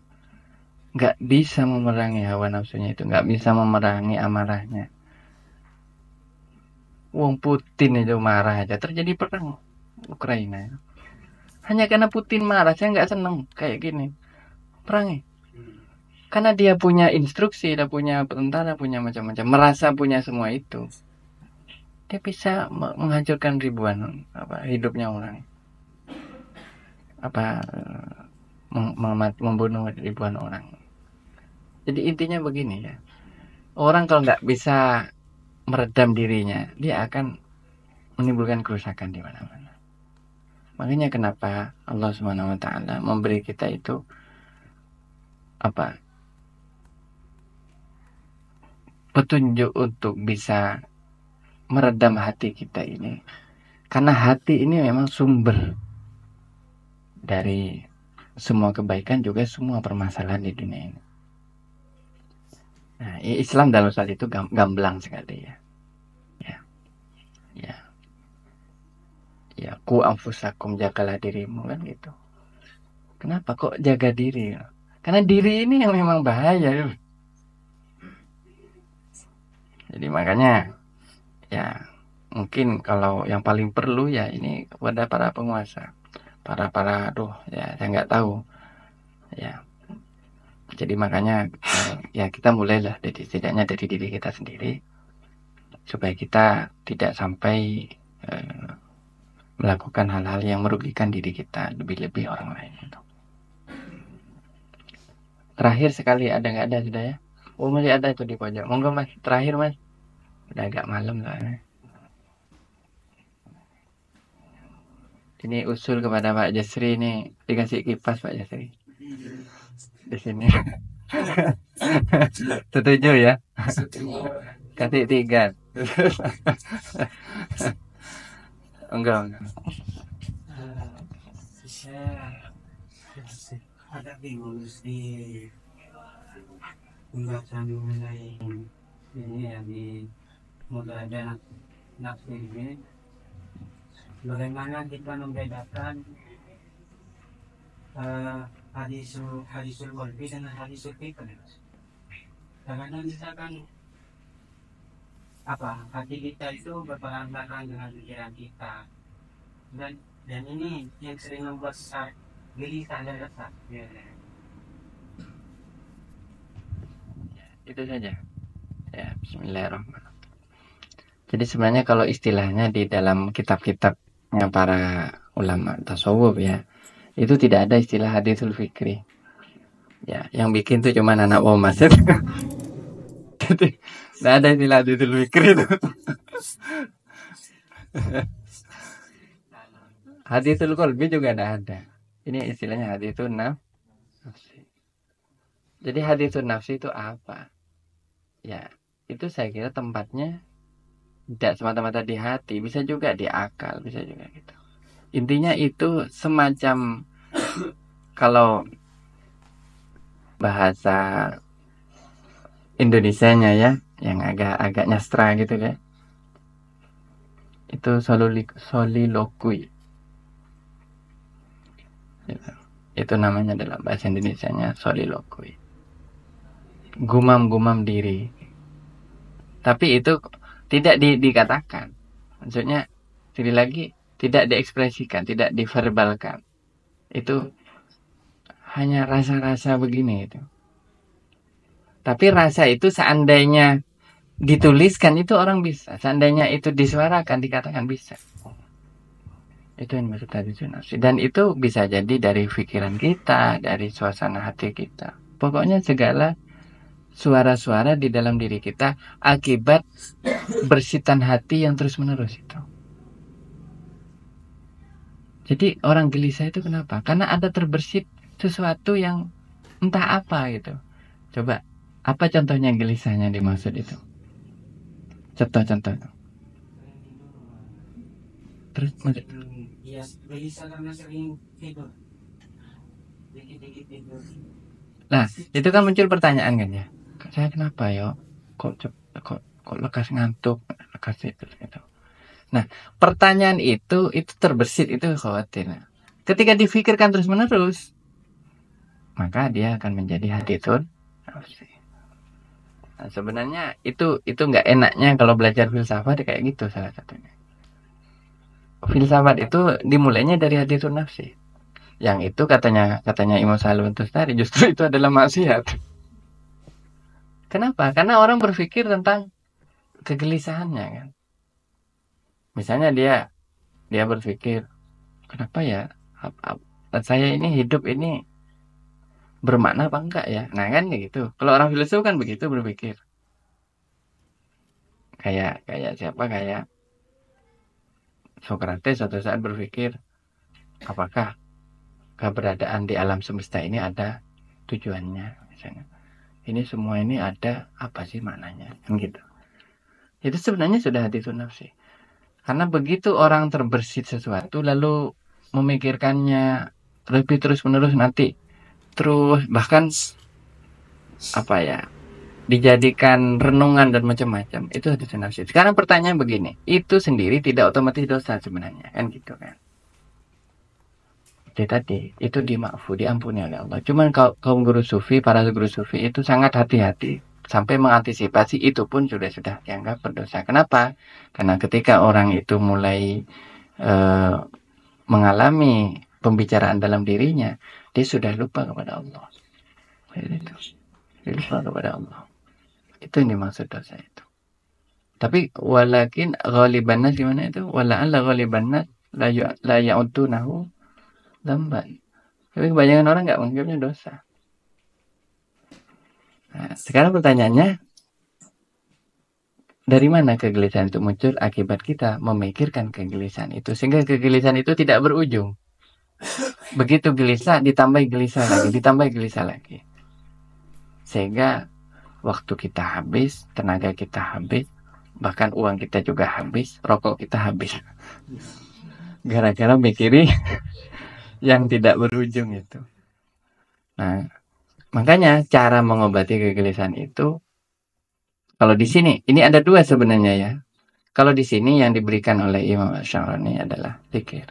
nggak bisa memerangi hawa nafsunya itu, nggak bisa memerangi amarahnya. Wong Putin itu marah aja terjadi perang Ukraina. Hanya karena Putin marah, saya nggak seneng kayak gini perangnya. Karena dia punya instruksi, dia punya tentara, punya macam-macam, merasa punya semua itu. Dia bisa menghancurkan ribuan hidupnya orang. membunuh ribuan orang. Jadi intinya begini ya, orang kalau nggak bisa meredam dirinya, dia akan menimbulkan kerusakan di mana-mana. Makanya kenapa Allah Subhanahu wa taala memberi kita itu petunjuk untuk bisa meredam hati kita ini. Karena hati ini memang sumber dari semua kebaikan juga semua permasalahan di dunia ini. Nah, Islam dalam soal itu gamblang sekali ya. Ya, ku anfusakum, jagalah dirimu, kan gitu. Kenapa kok jaga diri? Karena diri ini yang memang bahaya. Jadi makanya ya mungkin kalau yang paling perlu ya ini kepada para penguasa, para ya saya nggak tahu ya. Jadi makanya ya kita mulailah setidaknya dari diri kita sendiri supaya kita tidak sampai melakukan hal-hal yang merugikan diri kita lebih-lebih orang lain gitu. Terakhir sekali ada nggak ada sudah ya? Oh masih ada itu di pojok. Monggo mas, terakhir mas. Udah agak malam soalnya. Ini usul kepada Pak Jasri ini dikasih kipas Pak Jasri. Di sini. Setuju ya? Kasih 3. Enggak. Saya ada bingung di pembahasan mengenai ini yang di Mudadah nafsu ini. Bagaimana kita membedakan hadisul qalbi dengan hadisul fikr? Karena misalkan hati kita itu berperan belakang dengan pikiran kita, dan ini yang sering membuat gelisah dan resah. Itu saja ya. Bismillahirrahmanirrahim. Jadi sebenarnya kalau istilahnya di dalam kitab-kitabnya para ulama tasawuf ya, itu tidak ada istilah hadisul fikri ya. Yang bikin tuh cuma anak Omas. Jadi tidak ada istilah hadisul fikri itu. Hadisul qalbi juga tidak ada. Ini istilahnya hadisul nafsi. Jadi hadisul nafsi itu apa? Ya, itu saya kira tempatnya tidak semata-mata di hati, bisa juga di akal, bisa juga gitu. Intinya itu semacam kalau bahasa Indonesianya ya, yang agak nyastra gitu ya. Itu solilokui. Itu namanya dalam bahasa Indonesianya solilokui. Gumam-gumam diri. Tapi itu tidak dikatakan. Maksudnya sekali lagi tidak diekspresikan, tidak diverbalkan. Itu hanya rasa-rasa begini itu. Tapi rasa itu seandainya dituliskan itu orang bisa. Seandainya itu disuarakan dikatakan bisa. Itu yang maksud hadisul nafsi. Dan itu bisa jadi dari pikiran kita, dari suasana hati kita. Pokoknya segala suara-suara di dalam diri kita akibat bersitan hati yang terus-menerus itu. Jadi orang gelisah itu kenapa? Karena ada terbersit sesuatu yang entah apa gitu. Coba, apa contohnya gelisahnya dimaksud itu? Contoh. Terus ya gelisah karena sering tidur, dikit-dikit tidur. Nah, itu kan muncul pertanyaan kan ya. Saya kenapa ya? Kok lekas ngantuk, lekas tidur gitu. Nah, pertanyaan itu terbersit, itu khawatir. Nah, ketika difikirkan terus-menerus, maka dia akan menjadi hadisul nafsi. Nah, sebenarnya itu nggak enaknya kalau belajar filsafat kayak gitu salah satunya. Filsafat itu dimulainya dari hadisul nafsi. Yang itu katanya Imam Salim Tustari justru itu adalah maksiat. Kenapa? Karena orang berpikir tentang kegelisahannya kan. Misalnya dia berpikir, kenapa ya Ustaz, saya ini hidup ini bermakna apa enggak ya? Nah kan kayak gitu. Kalau orang filsuf kan begitu berpikir. Kayak kayak siapa? Kayak Socrates suatu saat berpikir, apakah keberadaan di alam semesta ini ada tujuannya misalnya. Ini semua ini ada apa sih maknanya? Kan gitu. Itu sebenarnya sudah haditsun nafsi. Karena begitu orang terbersit sesuatu lalu memikirkannya lebih terus-menerus nanti terus bahkan apa ya dijadikan renungan dan macam-macam itu haditsun nafsi. Sekarang pertanyaan begini, itu sendiri tidak otomatis dosa sebenarnya kan gitu kan? Tadi itu dimakfu diampuni oleh Allah. Cuman kaum guru sufi, para guru sufi itu sangat hati-hati sampai mengantisipasi itu pun sudah dianggap berdosa. Kenapa? Karena ketika orang itu mulai mengalami pembicaraan dalam dirinya, dia sudah lupa kepada Allah. Itu. Dia lupa kepada Allah. Itu yang dimaksud dosa itu. Tapi walakin ghaliban nas gimana itu? Wala'alla ghaliban nas la ya'udunahu dzamban. Tapi kebanyakan orang nggak menganggapnya dosa. Nah, sekarang pertanyaannya, dari mana kegelisahan itu muncul? Akibat kita memikirkan kegelisahan itu. Sehingga kegelisahan itu tidak berujung. Begitu gelisah, ditambah gelisah lagi, ditambah gelisah lagi. Sehingga waktu kita habis, tenaga kita habis, bahkan uang kita juga habis, rokok kita habis. Gara-gara mikirin yang tidak berujung itu. Nah, makanya cara mengobati kegelisahan itu, kalau di sini, ini ada dua sebenarnya ya. Kalau di sini yang diberikan oleh Imam Asy-Syarani adalah zikir.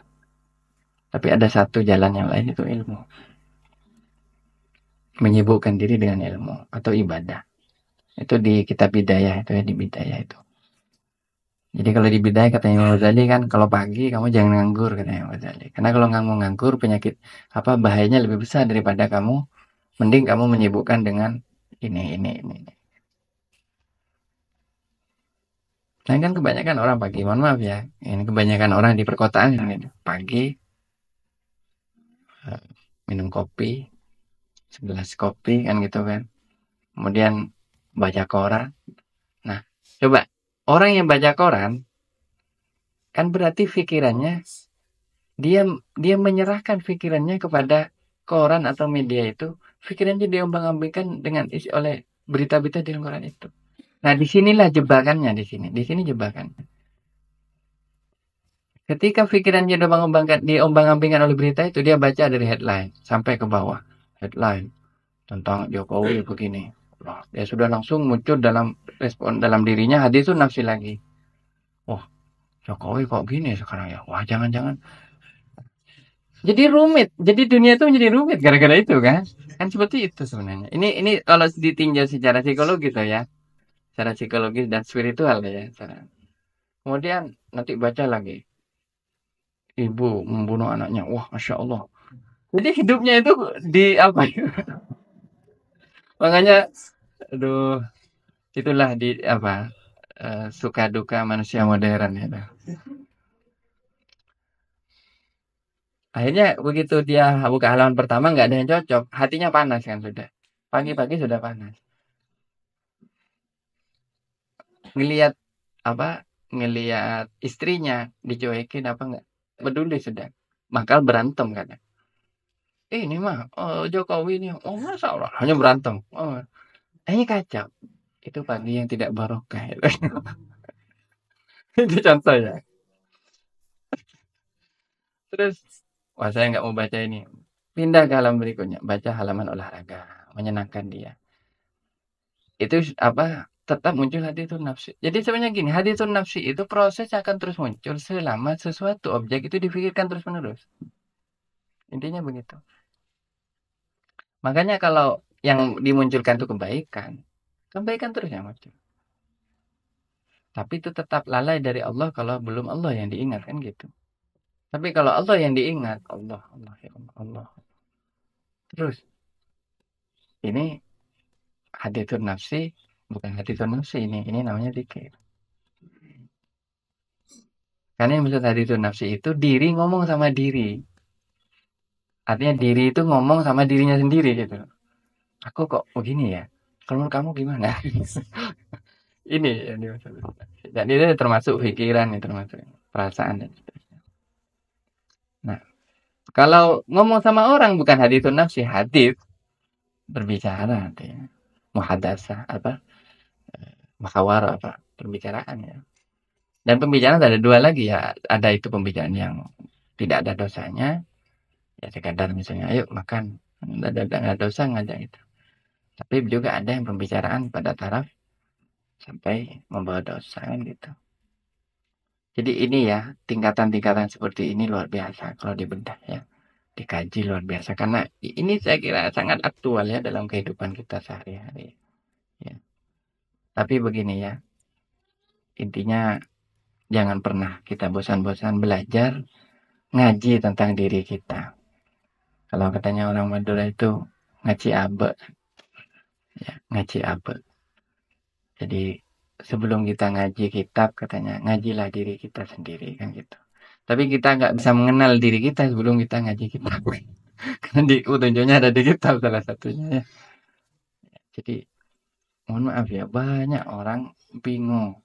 Tapi ada satu jalan yang lain itu ilmu. Menyibukkan diri dengan ilmu atau ibadah. Itu di kitab Bidayah itu ya, di Bidayah itu. Jadi kalau di Bidayah katanya Imam Ghazali kan, kalau pagi kamu jangan nganggur katanya Imam Ghazali. Karena kalau kamu nganggur penyakit bahayanya lebih besar daripada kamu mending kamu menyibukkan dengan ini. Nah kan kebanyakan orang pagi, mohon maaf ya, ini kebanyakan orang di perkotaan gitu. Pagi minum kopi, segelas kopi kan gitu kan. Kemudian baca koran. Nah, coba orang yang baca koran kan berarti pikirannya dia menyerahkan pikirannya kepada koran atau media itu, pikirannya diombang-ambingkan dengan isi oleh berita-berita di koran itu. Nah, disinilah jebakannya di sini jebakannya. Ketika pikirannya diombang-ambingkan oleh berita itu, dia baca dari headline sampai ke bawah. Headline tentang Jokowi begini. Nah, dia sudah langsung muncul dalam respon dalam dirinya haditsun nafsi lagi. Wah, Jokowi kok gini sekarang ya? Wah, jangan-jangan. Jadi rumit. Jadi dunia itu menjadi rumit gara-gara itu kan? Kan seperti itu sebenarnya. Ini kalau ditinjau secara psikologis ya. Secara psikologis dan spiritual ya. Kemudian nanti baca lagi. Ibu membunuh anaknya. Wah, Masya Allah. Jadi hidupnya itu di apa? Makanya, aduh, itulah di apa? Suka duka manusia modern ya. Akhirnya begitu dia buka halaman pertama nggak ada yang cocok, hatinya panas kan sudah. Pagi-pagi sudah panas. Ngelihat ngelihat istrinya dicuekin apa nggak peduli sudah. Maka berantem kan. Ini mah Jokowi ini, masa Allah hanya berantem. Ini kacau. Itu pagi yang tidak barokah. Itu contoh ya. Terus, wah saya nggak mau baca ini. Pindah ke halaman berikutnya, baca halaman olahraga, menyenangkan dia. Itu tetap muncul haditsun nafsi. Jadi sebenarnya gini, haditsun nafsi itu proses akan terus muncul selama sesuatu objek itu dipikirkan terus-menerus. Intinya begitu. Makanya kalau yang dimunculkan itu kebaikan terus yang muncul. Tapi itu tetap lalai dari Allah kalau belum Allah yang diingat kan gitu. Tapi kalau Allah yang diingat, Allah. Terus, ini haditsun nafsi, bukan haditsun nafsi ini namanya zikir. Karena yang maksud haditsun nafsi itu diri ngomong sama diri. Artinya diri itu ngomong sama dirinya sendiri gitu. Aku kok begini ya? Kalau menurut kamu gimana? Ini yang dimaksud. Dan itu termasuk pikiran, ya, termasuk perasaan dan sebagainya. Nah, kalau ngomong sama orang bukan hadithun nafsi, hadith berbicara artinya. Muhadasah apa? Muhawarah apa? Perbicaraan ya. Dan pembicaraan ada dua lagi ya. Ada itu pembicaraan yang tidak ada dosanya. Ya sekadar misalnya, ayo makan. Nggak dosa ngajak itu. Tapi juga ada yang pembicaraan pada taraf sampai membawa dosa kan gitu. Jadi ini ya, tingkatan-tingkatan seperti ini luar biasa kalau dibedah ya. Dikaji luar biasa. Karena ini saya kira sangat aktual ya dalam kehidupan kita sehari-hari. Ya. Tapi begini ya, intinya jangan pernah kita bosan-bosan belajar ngaji tentang diri kita. Kalau katanya orang Madura itu ngaji abe. Ya, ngaji abe. Jadi sebelum kita ngaji kitab katanya ngajilah diri kita sendiri kan gitu. Tapi kita nggak bisa mengenal diri kita sebelum kita ngaji kitab. Karena di petunjuknya ada di kitab salah satunya ya. Jadi mohon maaf ya, banyak orang bingung,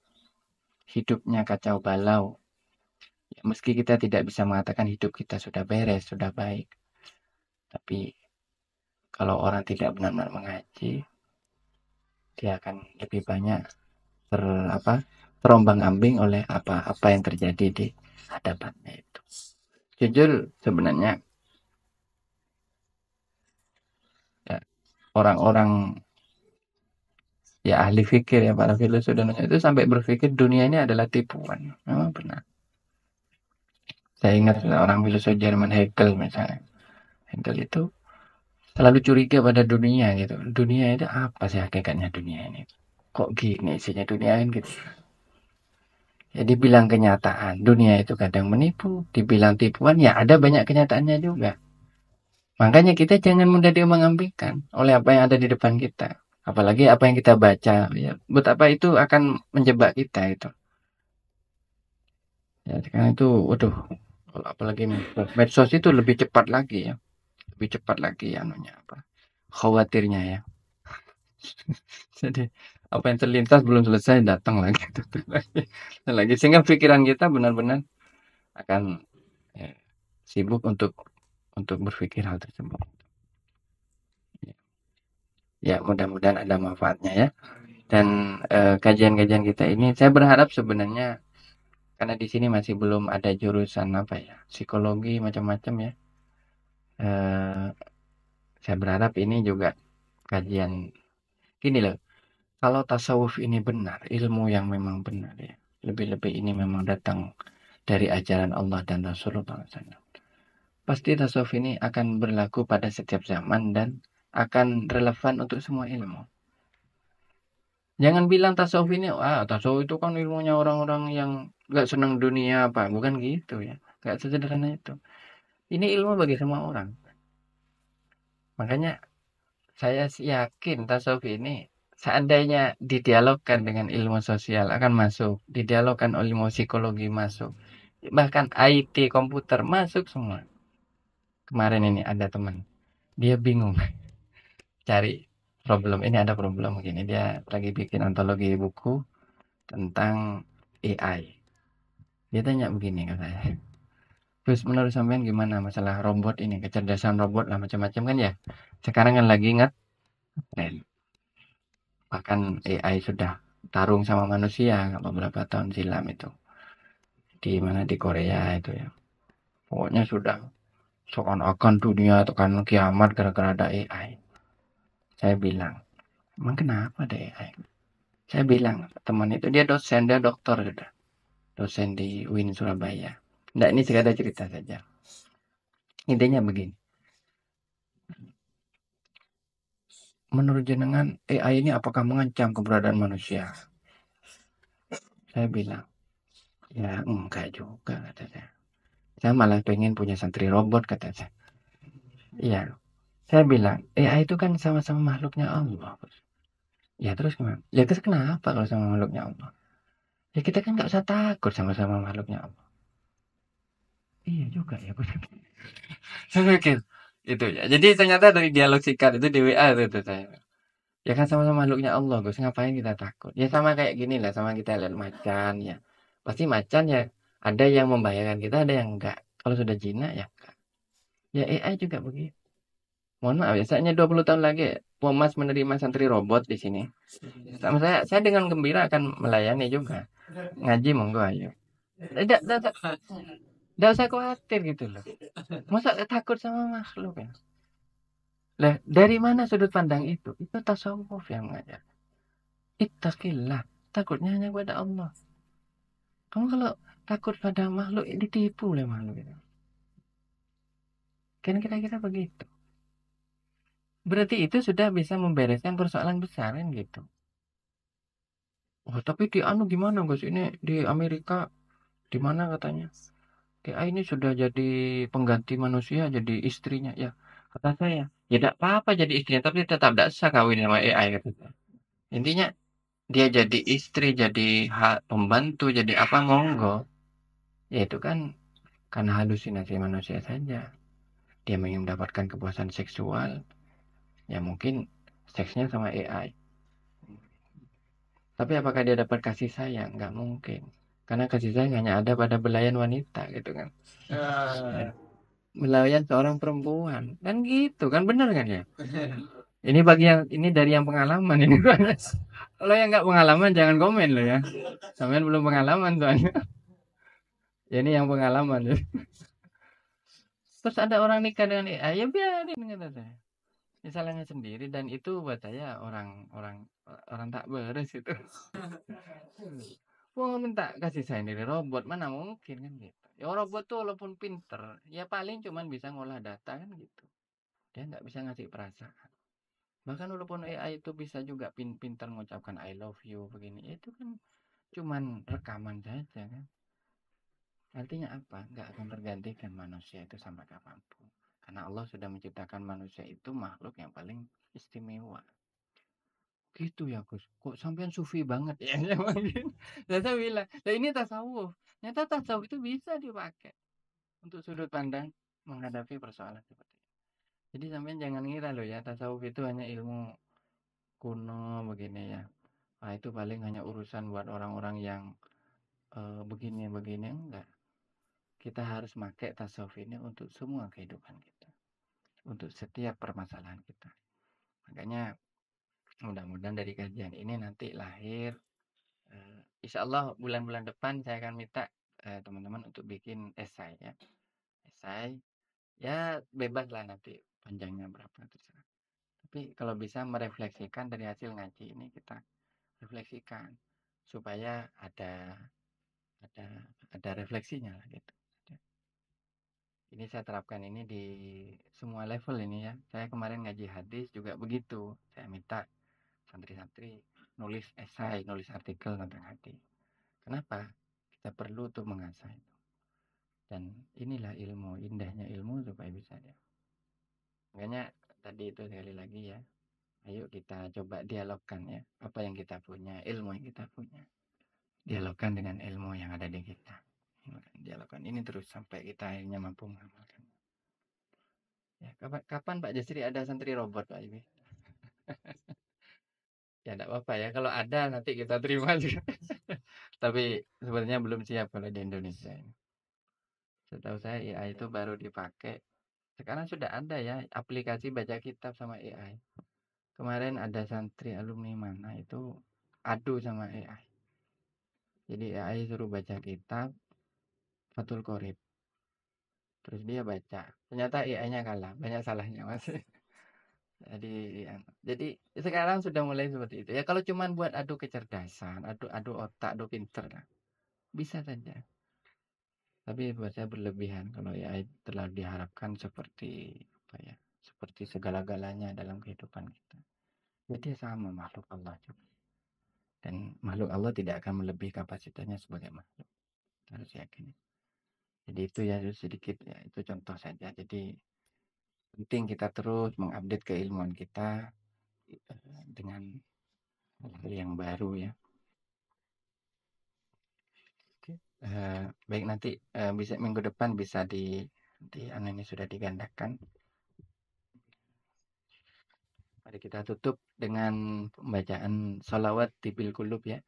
hidupnya kacau balau. Ya, meski kita tidak bisa mengatakan hidup kita sudah beres, sudah baik. Tapi kalau orang tidak benar-benar mengaji, dia akan lebih banyak terombang-ambing oleh apa-apa yang terjadi di hadapannya itu. Jujur sebenarnya ya, orang-orang ya ahli fikir ya para filsuf dan itu sampai berpikir dunia ini adalah tipuan. Memang benar. Saya ingat orang filsuf Jerman Hegel misalnya. Hegel itu selalu curiga pada dunia gitu. Dunia itu apa sih hakikatnya dunia ini? Kok gini isinya dunia kan gitu. Ya dibilang kenyataan, dunia itu kadang menipu, dibilang tipuan, ya ada banyak kenyataannya juga. Makanya kita jangan mudah diomong-ambingkan oleh apa yang ada di depan kita. Apalagi apa yang kita baca, ya betapa itu akan menjebak kita itu. Ya sekarang itu, waduh, apalagi medsos itu lebih cepat lagi ya, lebih cepat lagi anunya apa, khawatirnya ya. Jadi apa yang terlintas belum selesai datang lagi, dan lagi sehingga pikiran kita benar-benar akan ya, sibuk untuk berpikir hal tersebut. Ya mudah-mudahan ada manfaatnya ya. Dan kajian-kajian kita ini saya berharap sebenarnya karena di sini masih belum ada jurusan apa ya psikologi macam-macam ya. Saya berharap ini juga kajian gini loh. Kalau tasawuf ini benar, ilmu yang memang benar ya. Lebih-lebih ini memang datang dari ajaran Allah dan Rasulullah SAW. Pasti tasawuf ini akan berlaku pada setiap zaman dan akan relevan untuk semua ilmu. Jangan bilang tasawuf ini, tasawuf itu kan ilmunya orang-orang yang gak senang dunia apa. Bukan gitu ya. Gak sesederhana itu. Ini ilmu bagi semua orang. Makanya saya yakin tasawuf ini seandainya didialogkan dengan ilmu sosial akan masuk. Didialogkan oleh ilmu psikologi masuk. Bahkan IT, komputer masuk semua. Kemarin ini ada teman. Dia bingung cari problem. Ini ada problem begini. Dia lagi bikin antologi buku tentang AI. Dia tanya begini ke saya. Terus menurut sampean gimana masalah robot ini, kecerdasan robot lah macam-macam kan ya. Sekarang kan lagi ingat tren. Bahkan AI sudah tarung sama manusia beberapa tahun silam itu. Di mana di Korea itu ya. Pokoknya sudah seakan-akan dunia akan kiamat gara-gara ada AI. Saya bilang, emang kenapa ada AI? Saya bilang, teman itu dia dosen, dia doktor sudah. Dosen di UIN Surabaya. Nah ini sekadar cerita saja. Intinya begini. Menurut jenengan AI ini apakah mengancam keberadaan manusia? Saya bilang, ya enggak juga kata saya. Saya malah pengen punya santri robot kata saya. Iya. Saya bilang, AI itu kan sama-sama makhluknya Allah. Ya terus gimana? Ya terus kenapa kalau sama makhluknya Allah? Ya kita kan nggak usah takut sama-sama makhluknya Allah. Iya juga ya. Saya pikir, Itu ya. Jadi ternyata dari dialog singkat itu di WA itu saya. Ya kan sama-sama makhluknya Allah, Gus. Ngapain kita takut? Ya sama kayak gini lah, sama kita lihat macan ya. Pasti macan ya ada yang membahayakan kita, ada yang enggak. Kalau sudah jinak ya enggak. Ya AI juga begitu. Mohon maaf ya, saya 20 tahun lagi Pomas menerima santri robot di sini. Sama saya dengan gembira akan melayani juga. Ngaji monggo ayo. Tidak usah khawatir gitu loh. Masa takut sama makhluk ya? Lah, dari mana sudut pandang itu? Itu tasawuf yang mengajar. Ittaqillah. Takutnya hanya kepada Allah. Kamu kalau takut pada makhluk, ditipu oleh makhluk itu. Kan kira-kira begitu. Berarti itu sudah bisa membereskan persoalan besar kan gitu. Oh, tapi di anu gimana Gus? Ini di Amerika di mana katanya? AI ini sudah jadi pengganti manusia, jadi istrinya. Ya, kata saya, ya tidak apa-apa jadi istrinya, tapi tetap tidak sah kawin sama AI kata saya. Intinya dia jadi istri, jadi pembantu, jadi apa monggo. Ya itu kan karena halusinasi manusia saja. Dia ingin mendapatkan kepuasan seksual, ya mungkin seksnya sama AI. Tapi apakah dia dapat kasih sayang? Nggak mungkin. Karena kasih sayang hanya ada pada belayan wanita gitu kan. Belayan seorang perempuan. Kan gitu kan benar kan ya? Ini bagi yang ini dari yang pengalaman ini. Kalau yang nggak pengalaman jangan komen loh ya. Sampean belum pengalaman soalnya. Ya, ini yang pengalaman ya. Terus ada orang nikah dengan AI, ya biarin kata saya. Ini salahnya sendiri dan itu buat saya orang tak beres itu. Wah minta kasih sayang dari robot mana mungkin kan gitu. Ya robot tuh walaupun pinter, ya paling cuman bisa ngolah data kan gitu. Dia nggak bisa ngasih perasaan. Bahkan walaupun AI itu bisa juga pintar mengucapkan I love you begini, itu kan cuman rekaman saja kan. Artinya apa? Nggak akan tergantikan manusia itu sampai kapanpun. Karena Allah sudah menciptakan manusia itu makhluk yang paling istimewa. Gitu ya Gus. Kok sampean sufi banget ya? Ya mungkin. Saya bilang, nah ini tasawuf. Nyata tasawuf itu bisa dipakai untuk sudut pandang menghadapi persoalan seperti ini. Jadi sampean jangan ngira loh ya, tasawuf itu hanya ilmu kuno begini ya. Nah, itu paling hanya urusan buat orang-orang yang begini-begini enggak. Kita harus pakai tasawuf ini untuk semua kehidupan kita. Untuk setiap permasalahan kita. Makanya mudah-mudahan dari kajian ini nanti lahir insya Allah bulan-bulan depan saya akan minta teman-teman untuk bikin esai ya. Esai ya bebas lah nanti panjangnya berapa terserah. Tapi kalau bisa merefleksikan dari hasil ngaji ini kita refleksikan supaya ada ada refleksinya lah gitu. Ini saya terapkan ini di semua level ini ya. Saya kemarin ngaji hadis juga begitu. Saya minta santri-santri nulis esai, nulis artikel tentang hadis. Kenapa? Kita perlu untuk mengasah itu. Dan inilah ilmu, indahnya ilmu supaya bisa ya. Makanya tadi itu sekali lagi ya. Ayo kita coba dialogkan ya. Apa yang kita punya, ilmu yang kita punya. Dialogkan dengan ilmu yang ada di kita. Dialogkan ini terus sampai kita akhirnya mampu mengamalkan. Ya, kapan Pak Jasri ada santri robot Pak Ibi? Ya enggak apa-apa ya. Kalau ada nanti kita terima juga. Tapi sebenarnya belum siap kalau di Indonesia ini. Setahu saya AI itu baru dipakai. Sekarang sudah ada ya aplikasi baca kitab sama AI. Kemarin ada santri alumni mana itu adu sama AI. Jadi AI suruh baca kitab Fathul Qorib. Terus dia baca. Ternyata AI-nya kalah. Banyak salahnya masih. Jadi sekarang sudah mulai seperti itu. Ya kalau cuman buat adu kecerdasan, adu otak, adu pinter lah. Bisa saja. Tapi buat saya berlebihan kalau AI terlalu diharapkan seperti apa ya? Seperti segala-galanya dalam kehidupan kita. Jadi sama makhluk Allah juga. Dan makhluk Allah tidak akan melebihi kapasitasnya sebagai makhluk. Harus yakin. Jadi itu ya sedikit ya itu contoh saja. Jadi penting kita terus mengupdate keilmuan kita dengan hal yang baru ya. Oke. Baik nanti bisa minggu depan bisa di ini sudah digandakan Mari kita tutup dengan pembacaan sholawat tibil qulub ya,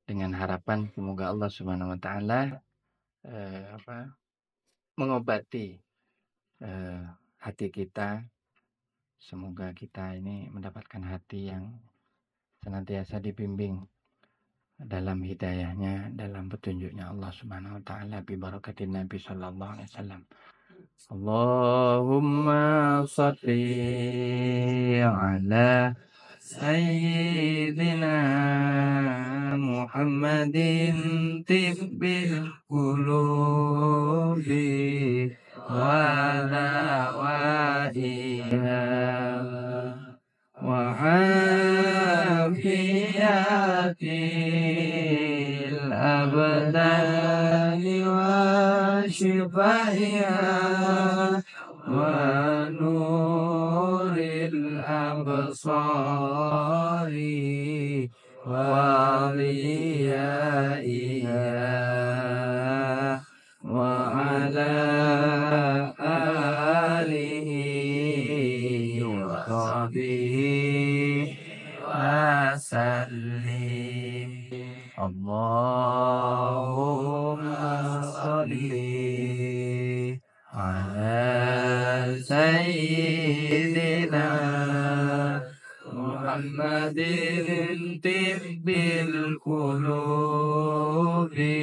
dengan harapan semoga Allah Subhanahu wa taala mengobati hati kita. Semoga kita ini mendapatkan hati yang senantiasa dibimbing dalam hidayahnya, dalam petunjuknya Allah Subhanahu wa taala bi barakatin Nabi sallallahu alaihi wasallam. Allahumma shalli ala sayyidina Muhammadin tibbil qulubi wa dawaiha wa afiyatil abdani wa shifaiha wa nuril absari wa riyaiha wa ala alihi wa sahbihi wa sallim. Allahumma shalli ala sayyidina Muhammadin tibbil qulubi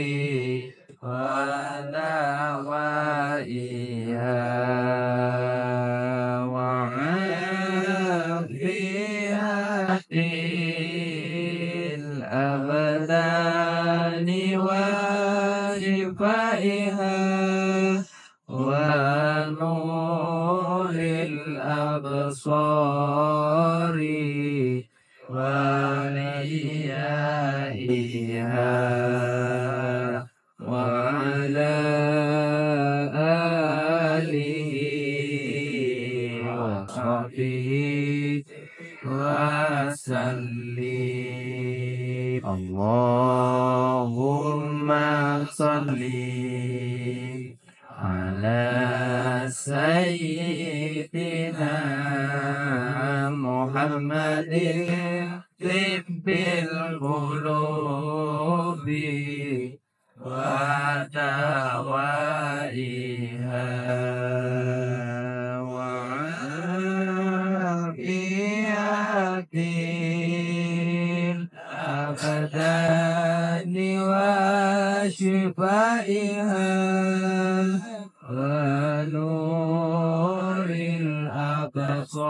wa dawaiha wa afiyatil abdani wa shifaiha wa nuril absari wa riyaiha wa ala alihi wa sahbihi wa sallim. Allahumma shalli ala sayyidina Muhammadin tibbil qulubi wa dawaiha wa afiyatil abdani wa shifaiha wa nuril absari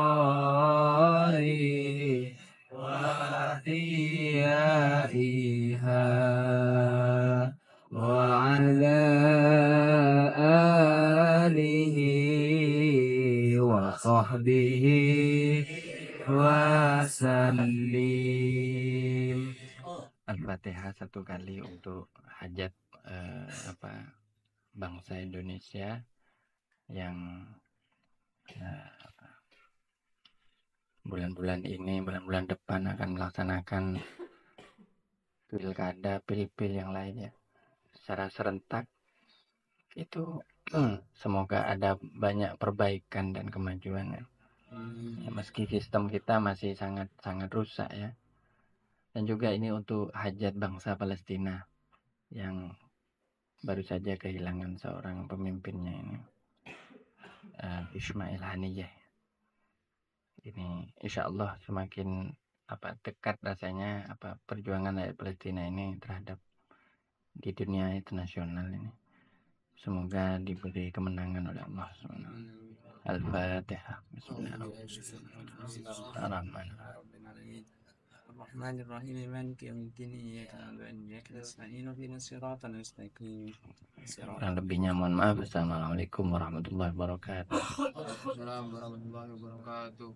wa riyaiha wa ala alihi wa sahbihi wa sallim. Al-Fatihah satu kali untuk hajat bangsa Indonesia yang bulan-bulan ini, bulan-bulan depan akan melaksanakan pilkada, pil-pil yang lainnya secara serentak. Itu semoga ada banyak perbaikan dan kemajuan ya. Meski sistem kita masih sangat rusak ya. Dan juga ini untuk hajat bangsa Palestina yang baru saja kehilangan seorang pemimpinnya ini, Ismail Haniyeh. Ini insya Allah semakin dekat rasanya perjuangan rakyat Palestina ini terhadap di dunia internasional ini. Semoga diberi kemenangan oleh Allah SWT. Al-Fatihah. Bismillahirrahmanirrahim. Bismillahirrahmanirrahim. Maliki yaumiddin. Iyyaka na'budu wa iyyaka nasta'in. Ihdinas siratal mustaqim. Kurang lebihnya mohon maaf. Assalamualaikum warahmatullahi wabarakatuh. Assalamualaikum warahmatullahi wabarakatuh.